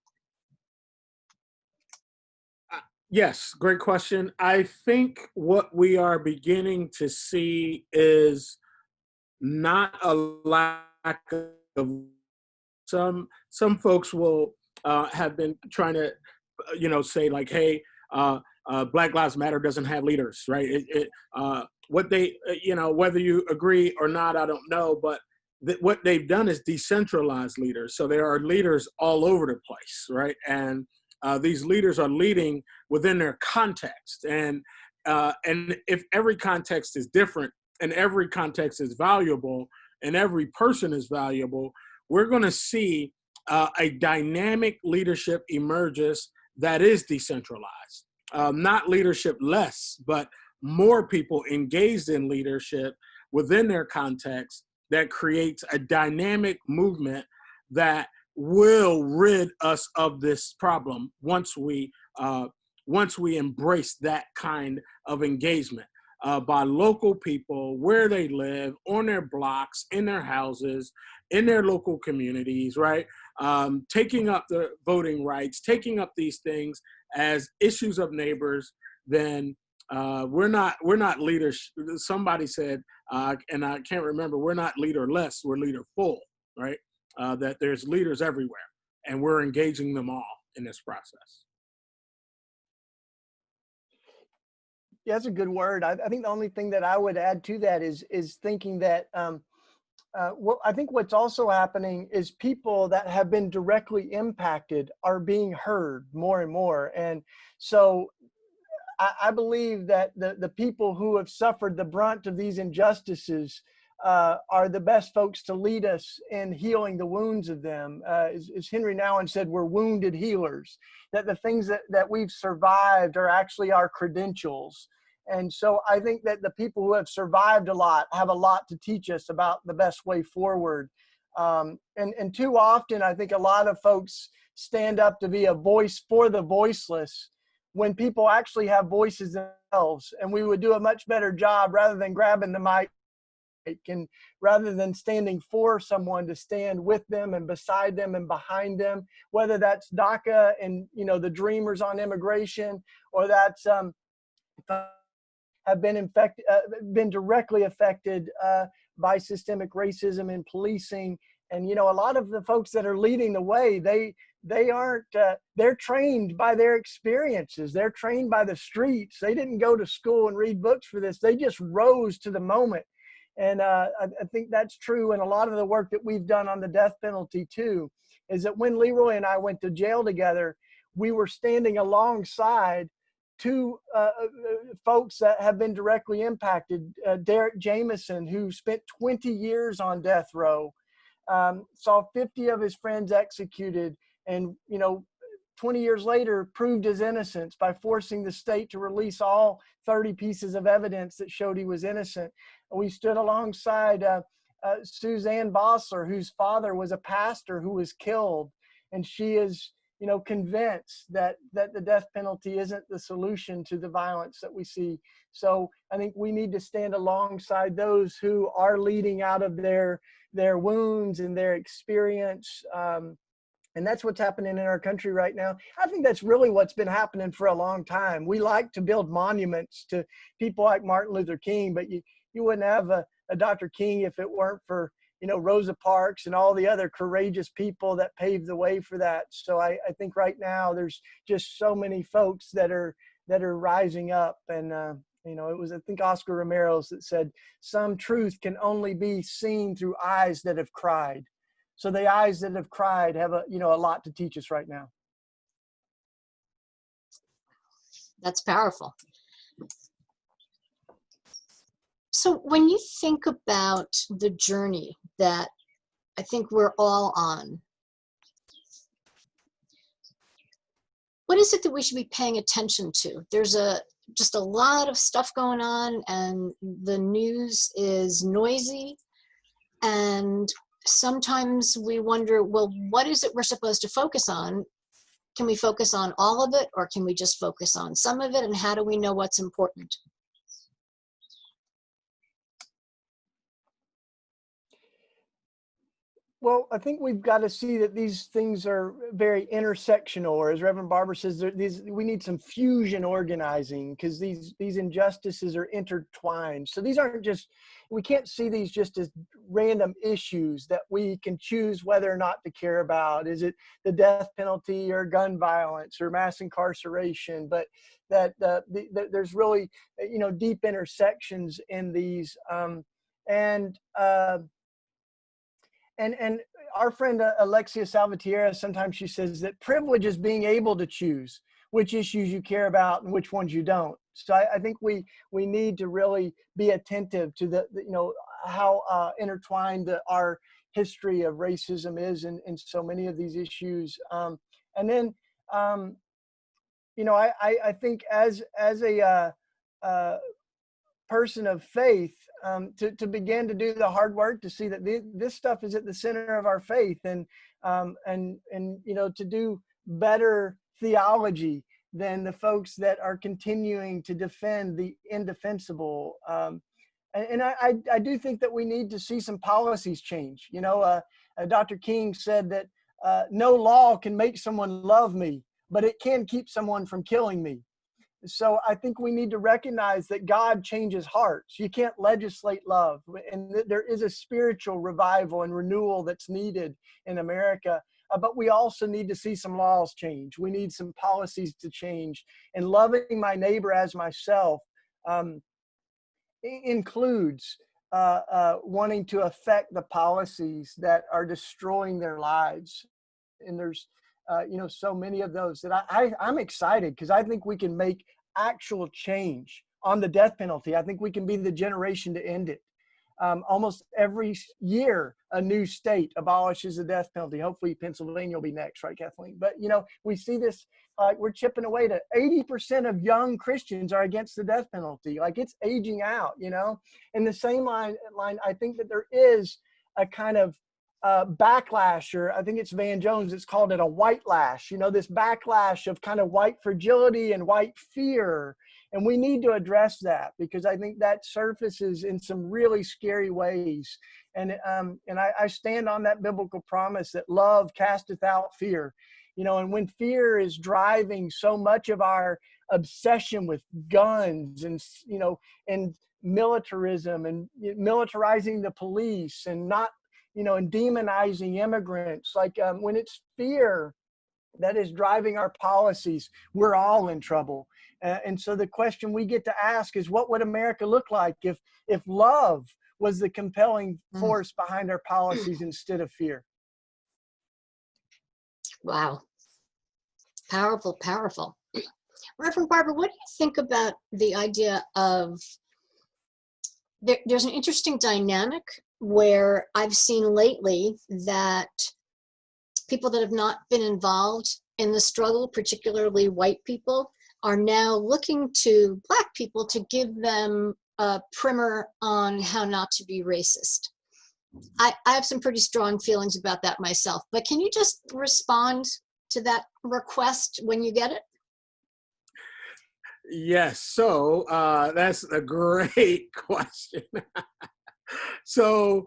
Yes, great question. I think what we are beginning to see is not a lack of some folks will have been trying to, say like, hey, Black Lives Matter doesn't have leaders, right? What they, whether you agree or not, I don't know, but what they've done is decentralize leaders. So there are leaders all over the place, right? And these leaders are leading within their context. And if every context is different and every context is valuable and every person is valuable, we're going to see a dynamic leadership emerges that is decentralized. Not leadership less, but more people engaged in leadership within their context that creates a dynamic movement that will rid us of this problem once we embrace that kind of engagement by local people, where they live, on their blocks, in their houses, in their local communities, right? Taking up the voting rights, taking up these things as issues of neighbors. Then we're not leaders. Somebody said, and I can't remember, we're not leaderless, we're leaderful, right? That there's leaders everywhere, and we're engaging them all in this process. Yeah, that's a good word. I think the only thing that I would add to that is thinking that well, I think what's also happening is people that have been directly impacted are being heard more and more. And so I believe that the people who have suffered the brunt of these injustices are the best folks to lead us in healing the wounds of them. As Henry Nouwen said, we're wounded healers, that the things that we've survived are actually our credentials. And so I think that the people who have survived a lot have a lot to teach us about the best way forward. And too often, I think a lot of folks stand up to be a voice for the voiceless when people actually have voices themselves. And we would do a much better job rather than grabbing the mic and rather than standing for someone, to stand with them and beside them and behind them, whether that's DACA and, you know, the dreamers on immigration, or that's have been directly affected by systemic racism in policing. And, you know, a lot of the folks that are leading the way, they aren't, they're trained by their experiences. They're trained by the streets. They didn't go to school and read books for this. They just rose to the moment. And I think that's true in a lot of the work that we've done on the death penalty too, is that when Leroy and I went to jail together, we were standing alongside two folks that have been directly impacted. Derek Jameson, who spent 20 years on death row, saw 50 of his friends executed, and, you know, 20 years later proved his innocence by forcing the state to release all 30 pieces of evidence that showed he was innocent. We stood alongside Suzanne Bossler, whose father was a pastor who was killed, and she is, you know, convinced that the death penalty isn't the solution to the violence that we see. So I think we need to stand alongside those who are leading out of their wounds and their experience. And that's what's happening in our country right now. I think that's really what's been happening for a long time. We like to build monuments to people like Martin Luther King, but you wouldn't have a Dr. King if it weren't for, you know, Rosa Parks and all the other courageous people that paved the way for that. So I think right now there's just so many folks that are rising up. And you know, it was, I think, Oscar Romero's that said, some truth can only be seen through eyes that have cried. So the eyes that have cried have a lot to teach us right now. That's powerful. So when you think about the journey that I think we're all on, what is it that we should be paying attention to? There's just a lot of stuff going on, and the news is noisy, and sometimes we wonder, well, what is it we're supposed to focus on? Can we focus on all of it, or can we just focus on some of it? And how do we know what's important? Well, I think we've got to see that these things are very intersectional, or as Reverend Barber says, we need some fusion organizing, because these injustices are intertwined. So these aren't just, we can't see these just as random issues that we can choose whether or not to care about. Is it the death penalty or gun violence or mass incarceration? But that there's really, you know, deep intersections in these. And our friend Alexia Salvatierra, sometimes she says that privilege is being able to choose which issues you care about and which ones you don't. So I think we need to really be attentive to the you know, how intertwined our history of racism is in so many of these issues. And then, you know, I think as a person of faith, to begin to do the hard work to see that this stuff is at the center of our faith, and you know, to do better theology than the folks that are continuing to defend the indefensible. And I do think that we need to see some policies change. You know, Dr. King said that no law can make someone love me, but it can keep someone from killing me. So I think we need to recognize that God changes hearts. You can't legislate love. And there is a spiritual revival and renewal that's needed in America. But we also need to see some laws change. We need some policies to change. And loving my neighbor as myself um, includes wanting to affect the policies that are destroying their lives. And there's, so many of those that I'm excited because I think we can make actual change on the death penalty. I think we can be the generation to end it. Almost every year, a new state abolishes the death penalty. Hopefully Pennsylvania will be next, right, Kathleen? But, we see this, we're chipping away to 80% of young Christians are against the death penalty. Like, it's aging out, In the same line, I think that there is a kind of backlash, or I think it's Van Jones, it's called it a white lash, this backlash of kind of white fragility and white fear. And we need to address that because I think that surfaces in some really scary ways. And I stand on that biblical promise that love casteth out fear, and when fear is driving so much of our obsession with guns and militarism and militarizing the police and not, and demonizing immigrants, when it's fear that is driving our policies, we're all in trouble. And so the question we get to ask is, what would America look like if love was the compelling force behind our policies instead of fear? Wow. Powerful, powerful. Reverend Barber, what do you think about the idea of, there's an interesting dynamic where I've seen lately that people that have not been involved in the struggle, particularly white people, are now looking to Black people to give them a primer on how not to be racist. I have some pretty strong feelings about that myself, but can you just respond to that request when you get it? Yes, so that's a great question. So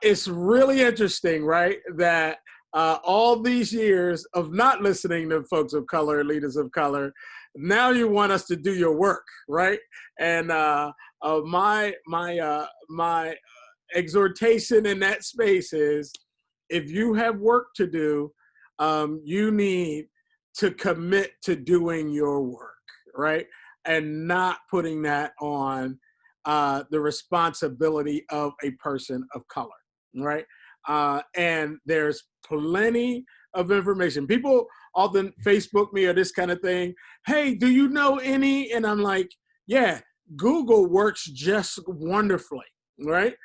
it's really interesting, right, that all these years of not listening to folks of color, leaders of color, now you want us to do your work, right? And my exhortation in that space is, if you have work to do, you need to commit to doing your work, right? And not putting that on the responsibility of a person of color, right? And there's plenty of information. People often Facebook me or this kind of thing. Hey, do you know any? And I'm like, yeah, Google works just wonderfully, right?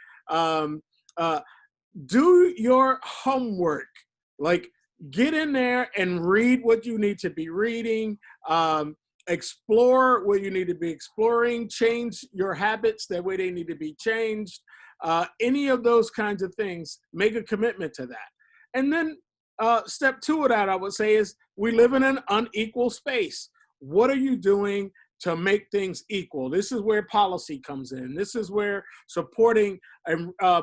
Do your homework. Like, get in there and read what you need to be reading. Explore what you need to be exploring, change your habits that way they need to be changed. Any of those kinds of things, make a commitment to that. And then step two of that, I would say, is we live in an unequal space. What are you doing to make things equal? This is where policy comes in. This is where supporting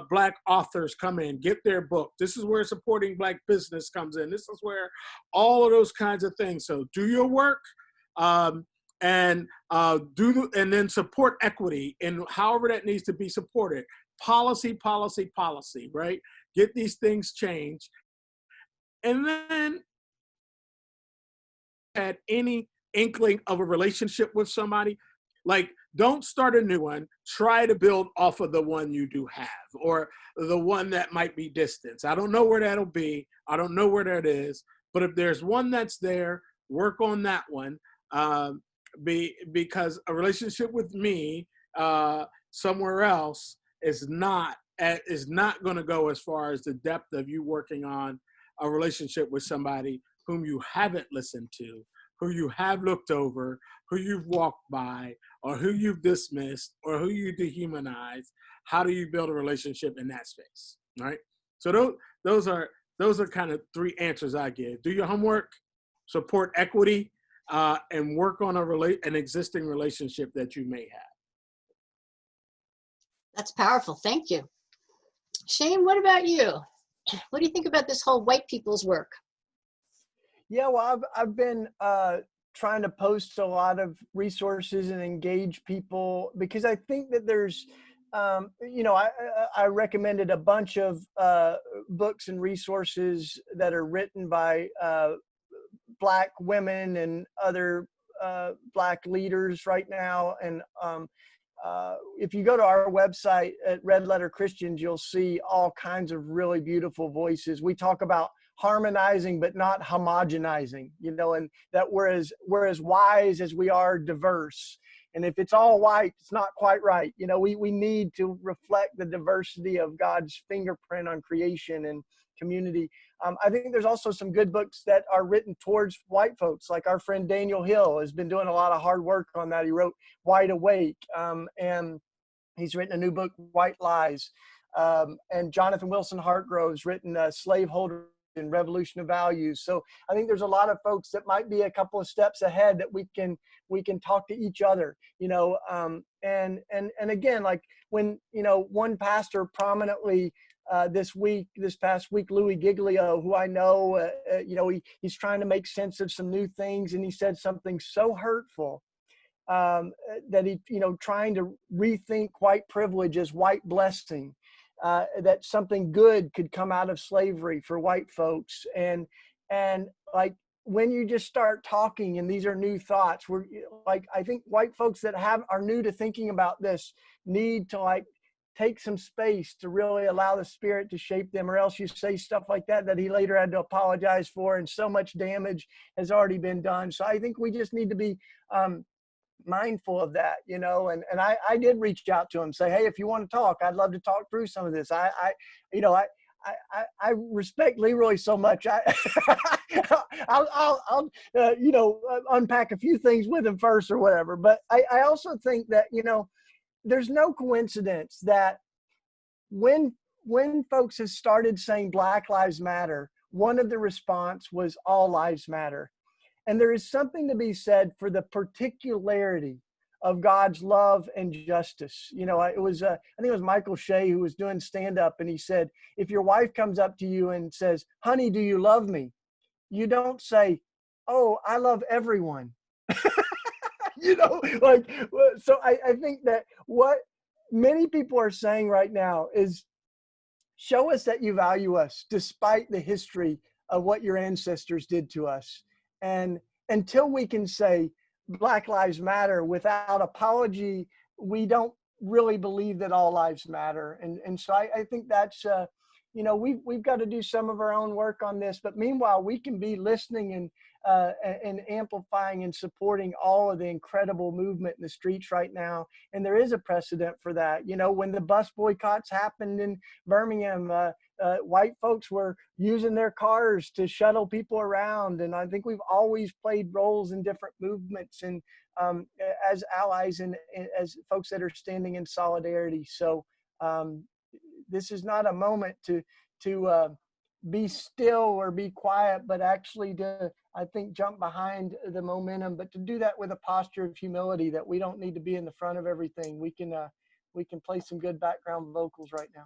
Black authors come in, get their book. This is where supporting Black business comes in. This is where all of those kinds of things. So do your work. And then support equity in however that needs to be supported. Policy, policy, policy, right? Get these things changed. And then had any inkling of a relationship with somebody, like, don't start a new one. Try to build off of the one you do have, or the one that might be distant. I don't know where that'll be. I don't know where that is. But if there's one that's there, work on that one. Because a relationship with me somewhere else is not going to go as far as the depth of you working on a relationship with somebody whom you haven't listened to, who you have looked over, who you've walked by, or who you've dismissed, or who you dehumanize. How do you build a relationship in that space, right? So those are kind of three answers I give. Do your homework, support equity, and work on an existing relationship that you may have. That's powerful. Thank you. Shane, what about you? What do you think about this whole white people's work? Yeah, well, I've been trying to post a lot of resources and engage people, because I think that there's, I recommended a bunch of books and resources that are written by Black women and other Black leaders right now. And if you go to our website at Red Letter Christians, you'll see all kinds of really beautiful voices. We talk about harmonizing, but not homogenizing, and that we're as wise as we are diverse. And if it's all white, it's not quite right. We need to reflect the diversity of God's fingerprint on creation and community. I think there's also some good books that are written towards white folks, like our friend Daniel Hill has been doing a lot of hard work on that. He wrote Wide Awake, and he's written a new book, White Lies. And Jonathan Wilson Hartgrove's written Slaveholder and Revolution of Values. So I think there's a lot of folks that might be a couple of steps ahead that we can talk to each other, and again, like when, one pastor prominently this past week, Louis Giglio, who I know, he's trying to make sense of some new things. And he said something so hurtful that he, trying to rethink white privilege as white blessing. That something good could come out of slavery for white folks. And like, when you just start talking and these are new thoughts, I think white folks that are new to thinking about this need to take some space to really allow the Spirit to shape them, or else you say stuff like that he later had to apologize for, and so much damage has already been done. So I think we just need to be mindful of that, and I did reach out to him, say, hey, if you want to talk, I'd love to talk through some of this. I respect Leroy so much. I'll unpack a few things with him first or whatever. But I also think that, there's no coincidence that when folks have started saying Black Lives Matter, one of the response was All Lives Matter. And there is something to be said for the particularity of God's love and justice. I think it was Michael Shea who was doing stand-up, and he said, if your wife comes up to you and says, honey, do you love me? You don't say, oh, I love everyone. So I think that what many people are saying right now is, show us that you value us despite the history of what your ancestors did to us. And until we can say Black Lives Matter without apology, we don't really believe that all lives matter. And so I think that's, we've got to do some of our own work on this. But meanwhile, we can be listening and amplifying and supporting all of the incredible movement in the streets right now. And there is a precedent for that. When the bus boycotts happened in Birmingham, white folks were using their cars to shuttle people around. And I think we've always played roles in different movements and as allies and as folks that are standing in solidarity. So this is not a moment to be still or be quiet, but actually to, I think, jump behind the momentum, but to do that with a posture of humility, that we don't need to be in the front of everything. We can play some good background vocals right now.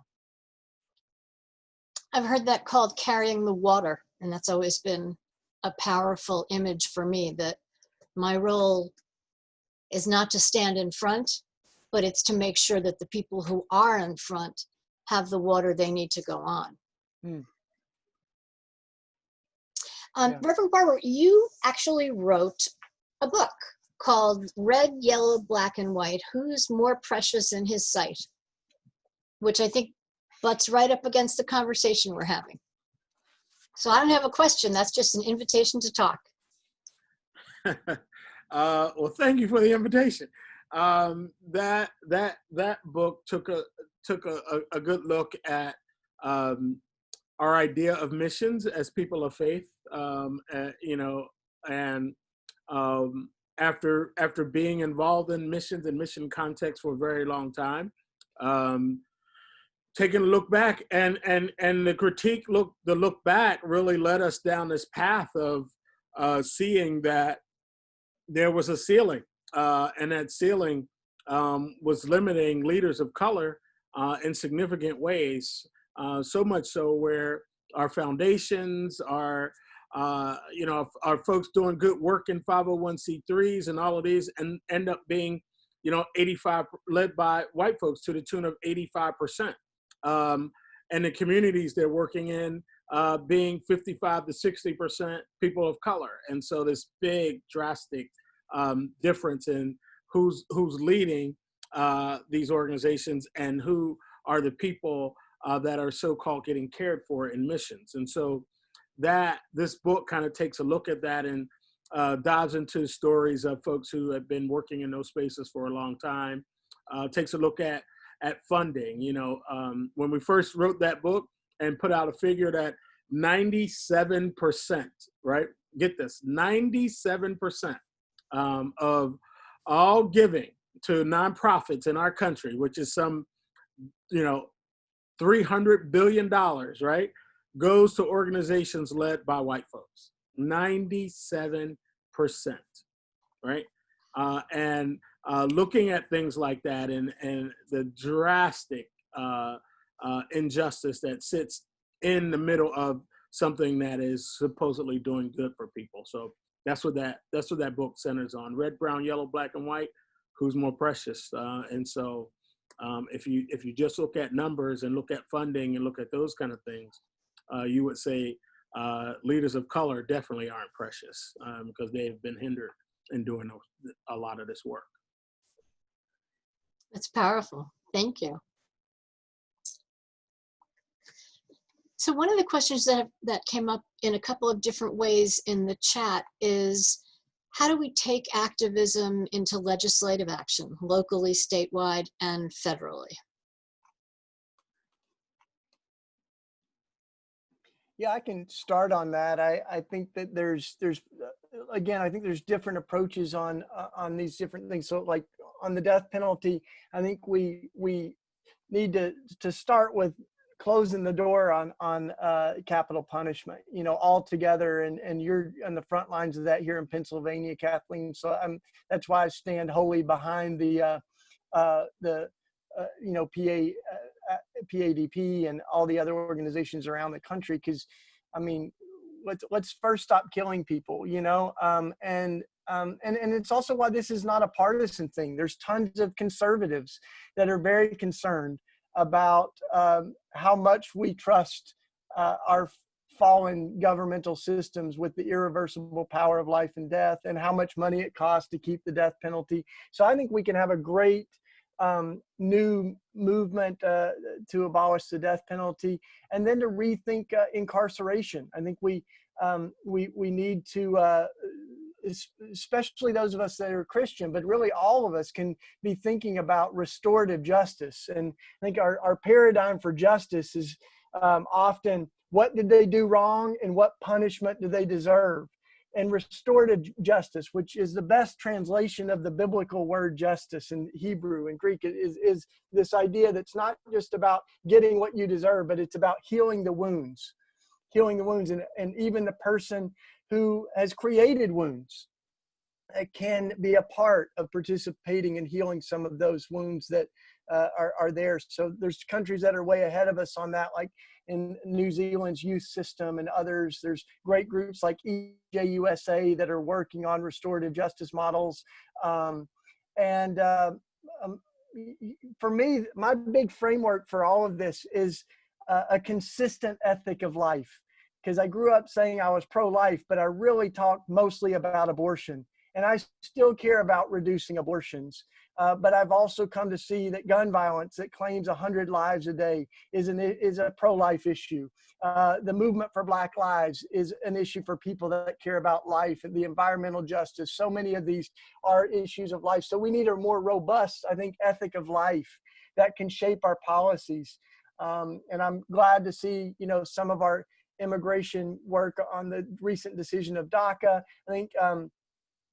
I've heard that called carrying the water, and that's always been a powerful image for me, that my role is not to stand in front, but it's to make sure that the people who are in front have the water they need to go on. Yeah. Reverend Barber, you actually wrote a book called Red, Yellow, Black, and White, Who's More Precious in His Sight? Which I think butts right up against the conversation we're having. So I don't have a question. That's just an invitation to talk. Well, thank you for the invitation. That book took a good look at our idea of missions as people of faith, after being involved in missions and mission context for a very long time, taking a look back and the look back really led us down this path of seeing that there was a ceiling, and that ceiling was limiting leaders of color in significant ways. So much so where our foundations, our folks doing good work in 501c3s and all of these, and end up being, 85 led by white folks to the tune of 85%. And the communities they're working in being 55 to 60% people of color. And so this big drastic difference in who's leading these organizations and who are the people that are so-called getting cared for in missions. And so that this book kind of takes a look at that and dives into stories of folks who have been working in those spaces for a long time. Takes a look at funding. You know, when we first wrote that book and put out a figure that 97%, right? Get this, 97% of all giving to nonprofits in our country, which is some, you know, $300 billion, right, goes to organizations led by white folks. 97%, right? And looking at things like that and the drastic injustice that sits in the middle of something that is supposedly doing good for people. So that's what that book centers on: red, brown, yellow, black, and white. Who's more precious? And so if you just look at numbers and look at funding and look at those kind of things, you would say leaders of color definitely aren't precious because they have been hindered in doing a lot of this work. That's powerful. Thank you. So one of the questions that came up in a couple of different ways in the chat is, how do we take activism into legislative action, locally, statewide, and federally? Yeah, I can start on that. I think that there's again, I think there's different approaches on these different things. So like on the death penalty, I think we need to start with closing the door on capital punishment, you know, altogether. And you're on the front lines of that here in Pennsylvania, Kathleen. So that's why I stand wholly behind the you know, PADP and all the other organizations around the country. Because, I mean, let's first stop killing people, you know, and it's also why this is not a partisan thing. There's tons of conservatives that are very concerned about how much we trust our fallen governmental systems with the irreversible power of life and death, and how much money it costs to keep the death penalty. So I think we can have a great new movement to abolish the death penalty, and then to rethink incarceration. I think we need to, especially those of us that are Christian, but really all of us can be thinking about restorative justice. And I think our paradigm for justice is often, what did they do wrong and what punishment do they deserve? And restorative justice, which is the best translation of the biblical word justice in Hebrew and Greek, is this idea that's not just about getting what you deserve, but it's about healing the wounds. And even the person who has created wounds can be a part of participating in healing some of those wounds that are there. So there's countries that are way ahead of us on that, like in New Zealand's youth system and others. There's great groups like EJUSA that are working on restorative justice models. For me, my big framework for all of this is a consistent ethic of life. Because I grew up saying I was pro-life, but I really talked mostly about abortion. And I still care about reducing abortions. But I've also come to see that gun violence that claims 100 lives a day is a pro-life issue. The movement for Black Lives is an issue for people that care about life, and the environmental justice. So many of these are issues of life. So we need a more robust, I think, ethic of life that can shape our policies. And I'm glad to see, you know, some of our immigration work on the recent decision of DACA. I think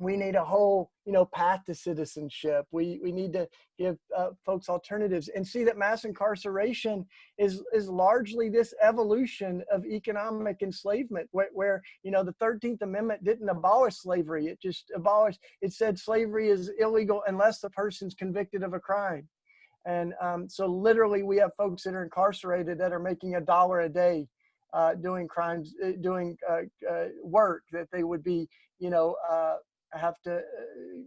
we need a whole, you know, path to citizenship. We need to give folks alternatives, and see that mass incarceration is largely this evolution of economic enslavement, where you know, the 13th Amendment didn't abolish slavery. It just abolished, it said slavery is illegal unless the person's convicted of a crime. And so literally we have folks that are incarcerated that are making $1 a day doing crimes, doing work that they would be, you know, have to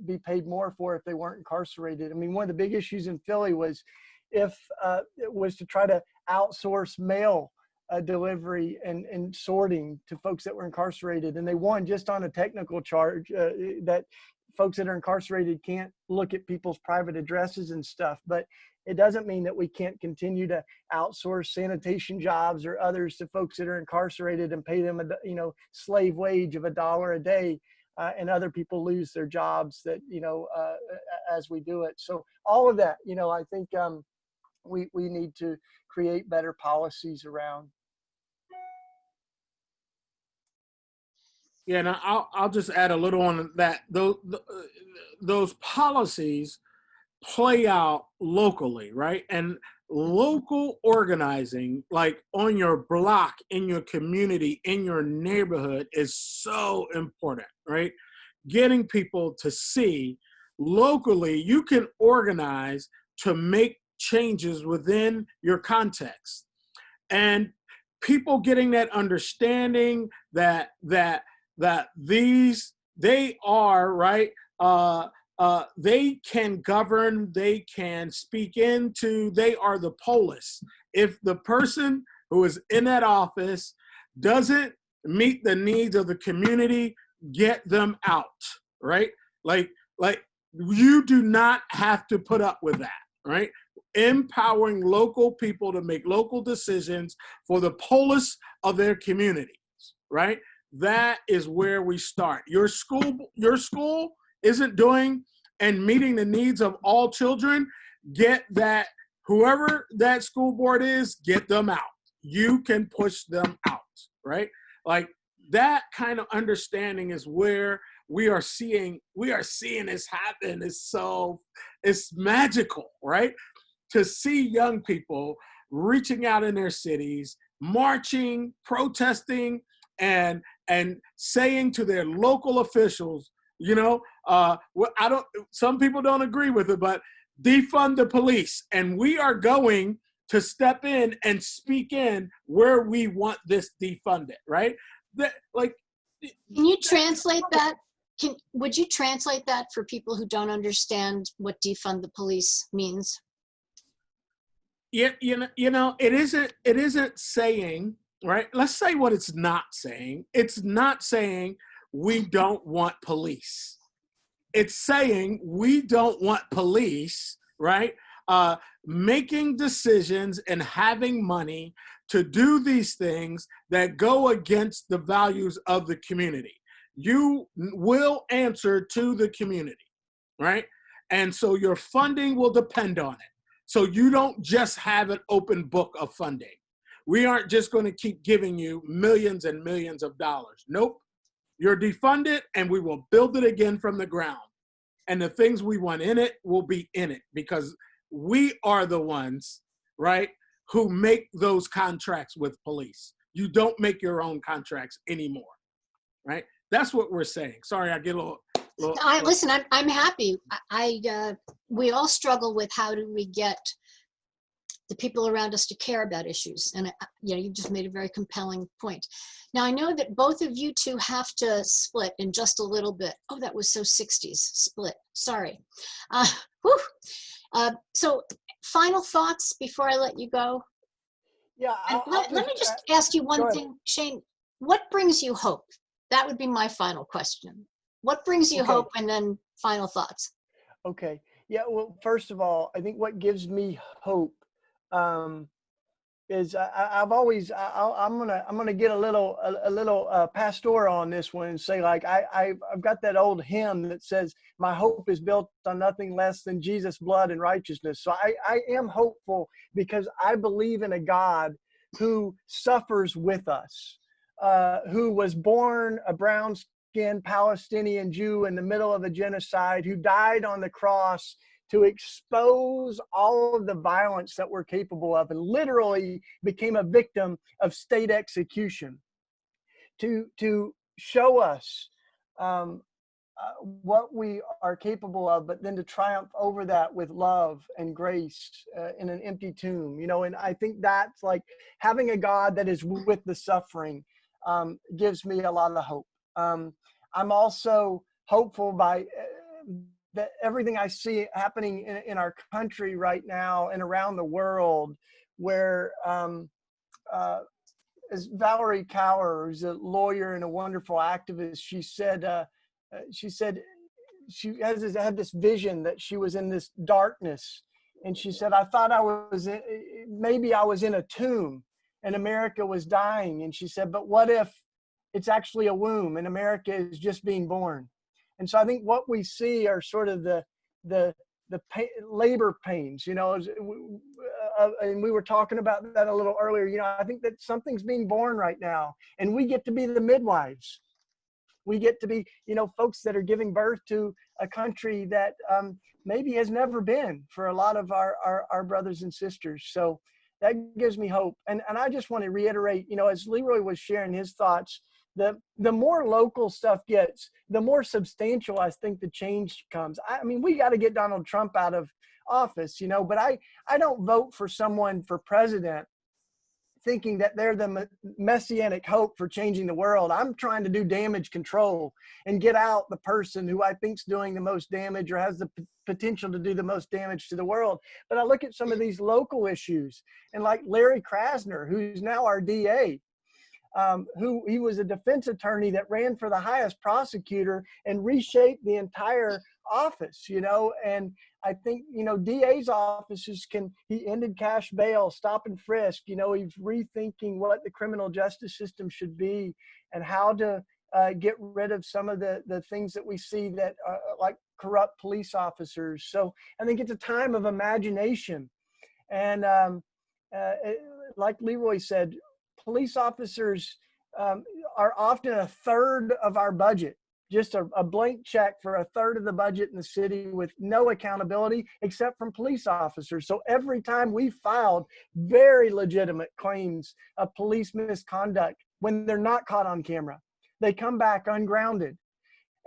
be paid more for if they weren't incarcerated. I mean, one of the big issues in Philly was it was to try to outsource mail delivery and sorting to folks that were incarcerated. And they won just on a technical charge that folks that are incarcerated can't look at people's private addresses and stuff, but it doesn't mean that we can't continue to outsource sanitation jobs or others to folks that are incarcerated and pay them a, you know, slave wage of $1 a day, and other people lose their jobs that, you know, as we do it. So all of that, you know, I think we need to create better policies around. Yeah, and I'll just add a little on that. Those policies play out locally, right? And local organizing, like on your block, in your community, in your neighborhood, is so important, right? Getting people to see locally, you can organize to make changes within your context. And people getting that understanding that these, they are, right, they can govern, they can speak into, they are the polis. If the person who is in that office doesn't meet the needs of the community, get them out, right? Like you do not have to put up with that, right? Empowering local people to make local decisions for the polis of their communities, right? That is where we start. Your school isn't doing and meeting the needs of all children. Get that, whoever that school board is, get them out. You can push them out, right? Like that kind of understanding is where we are seeing this happen. It's magical, right? To see young people reaching out in their cities, marching, protesting, and saying to their local officials, you know, some people don't agree with it, but defund the police. And we are going to step in and speak in where we want this defunded, right? Can you translate that? Would you translate that for people who don't understand what defund the police means? Yeah, it isn't saying, right? Let's say what it's not saying. It's not saying we don't want police. It's saying we don't want police, right? Making decisions and having money to do these things that go against the values of the community. You will answer to the community, right? And so your funding will depend on it. So you don't just have an open book of funding. We aren't just going to keep giving you millions and millions of dollars. Nope. You're defunded and we will build it again from the ground. And the things we want in it will be in it because we are the ones, right, who make those contracts with police. You don't make your own contracts anymore, right? That's what we're saying. Sorry, I get a little. Listen, I'm happy. We all struggle with how do we get the people around us to care about issues. And you just made a very compelling point. Now, I know that both of you two have to split in just a little bit. Oh, that was so 60s, split. Sorry. So final thoughts before I let you go? Yeah. Let me just ask you one thing, Shane. What brings you hope? That would be my final question. What brings you hope, and then final thoughts? Okay. Yeah. Well, first of all, I think what gives me hope is I'm gonna get a little pastoral on this one and say, like, I've got that old hymn that says my hope is built on nothing less than Jesus' blood and righteousness. So I am hopeful because I believe in a God who suffers with us, who was born a brown-skinned Palestinian Jew in the middle of a genocide, who died on the cross to expose all of the violence that we're capable of, and literally became a victim of state execution, to show us what we are capable of, but then to triumph over that with love and grace in an empty tomb, and I think that's like having a God that is with the suffering gives me a lot of hope. I'm also hopeful by that everything I see happening in our country right now and around the world, where as Valerie Kaur, who's a lawyer and a wonderful activist, she said she had this vision that she was in this darkness. And she said, I thought maybe I was in a tomb and America was dying. And she said, but what if it's actually a womb and America is just being born? And so I think what we see are sort of the labor pains, you know, and we were talking about that a little earlier. You know, I think that something's being born right now, and we get to be the midwives. We get to be, you know, folks that are giving birth to a country that maybe has never been for a lot of our brothers and sisters. So that gives me hope. And I just want to reiterate, you know, as Leroy was sharing his thoughts, the more local stuff gets, the more substantial I think the change comes. I mean, we got to get Donald Trump out of office, you know, but I don't vote for someone for president thinking that they're the messianic hope for changing the world. I'm trying to do damage control and get out the person who I think's doing the most damage or has the potential to do the most damage to the world. But I look at some of these local issues, and like Larry Krasner, who's now our DA, who he was a defense attorney that ran for the highest prosecutor and reshaped the entire office, you know. And I think, you know, DA's offices he ended cash bail, stop and frisk, you know, he's rethinking what the criminal justice system should be and how to get rid of some of the things that we see that like corrupt police officers. So I think it's a time of imagination. And like Leroy said, police officers are often a third of our budget, just a blank check for a third of the budget in the city with no accountability except from police officers. So every time we filed very legitimate claims of police misconduct, when they're not caught on camera, they come back ungrounded.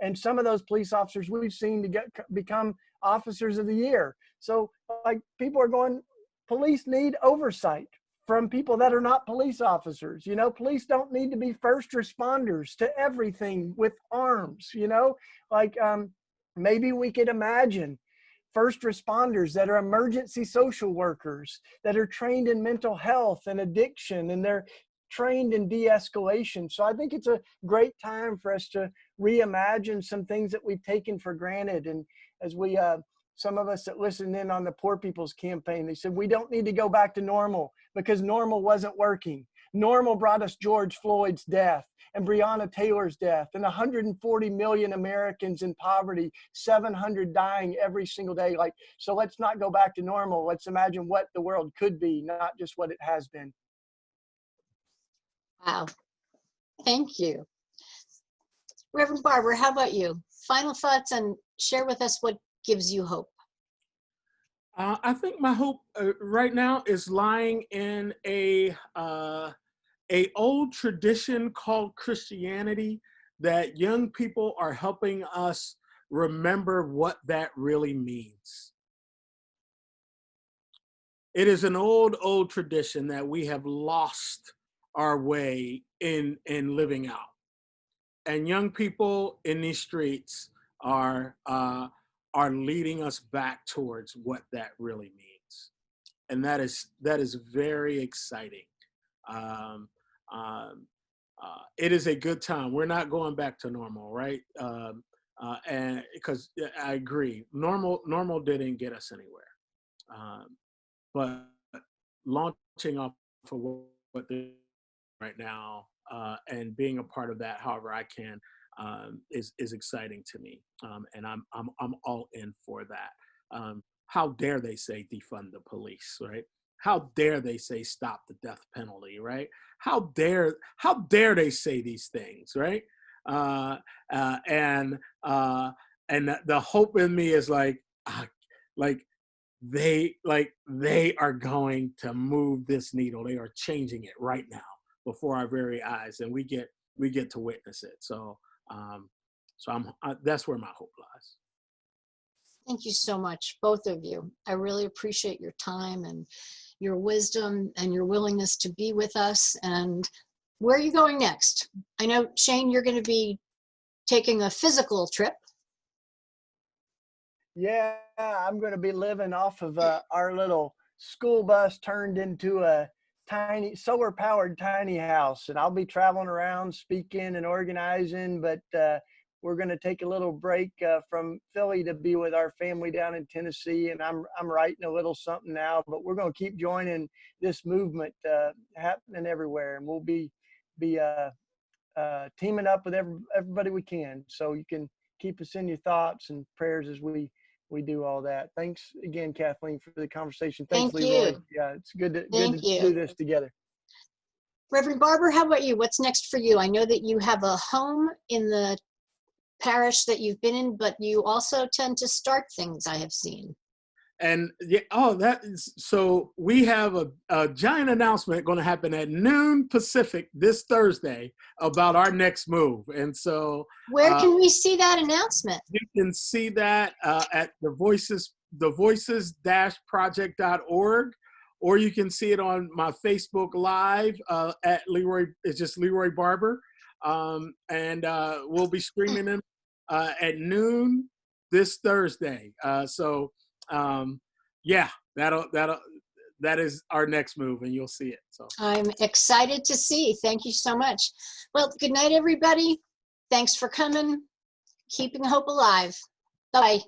And some of those police officers we've seen to become officers of the year. So like people are going, police need oversight from people that are not police officers. You know, police don't need to be first responders to everything with arms, you know, like maybe we could imagine first responders that are emergency social workers that are trained in mental health and addiction, and they're trained in de-escalation. So I think it's a great time for us to reimagine some things that we've taken for granted. And as we, some of us that listened in on the Poor People's Campaign, they said, we don't need to go back to normal because normal wasn't working. Normal brought us George Floyd's death and Breonna Taylor's death and 140 million Americans in poverty, 700 dying every single day. Like, so let's not go back to normal. Let's imagine what the world could be, not just what it has been. Wow. Thank you. Reverend Barber, how about you? Final thoughts, and share with us what gives you hope. I think my hope right now is lying in a old tradition called Christianity that young people are helping us remember what that really means. It is an old tradition that we have lost our way in living out. And young people in these streets are leading us back towards what that really means. And that is very exciting. It is a good time. We're not going back to normal, right? And because I agree, normal didn't get us anywhere. But launching off of what they're right now and being a part of that, however I can, is exciting to me, and I'm all in for that. How dare they say defund the police, right? How dare they say stop the death penalty, right? How dare they say these things, right? And the hope in me is like they are going to move this needle. They are changing it right now before our very eyes, and we get to witness it. So that's where my hope lies. Thank you so much, both of you. I really appreciate your time and your wisdom and your willingness to be with us. And where are you going next? I know, Shane, you're going to be taking a physical trip. Yeah, I'm going to be living off of our little school bus turned into a tiny solar-powered tiny house, and I'll be traveling around speaking and organizing. But we're going to take a little break from Philly to be with our family down in Tennessee. And I'm writing a little something now, but we're going to keep joining this movement happening everywhere. And we'll be teaming up with everybody we can. So you can keep us in your thoughts and prayers as we do all that. Thanks again, Kathleen, for the conversation. Thanks, Thank Leroy. you. Yeah, it's good to Thank you. do this together. Reverend Barber, how about you? What's next for you? I know that you have a home in the parish that you've been in, but you also tend to start things, I have seen. And yeah, so we have a giant announcement going to happen at noon Pacific this Thursday about our next move. And so where can we see that announcement? You can see that at the voices-project.org, or you can see it on my Facebook Live at Leroy. It's just Leroy Barber. And we'll be streaming them at noon this Thursday. Yeah, that is our next move, and you'll see it. So I'm excited to see. Thank you so much. Well, good night, everybody. Thanks for coming. Keeping hope alive. Bye.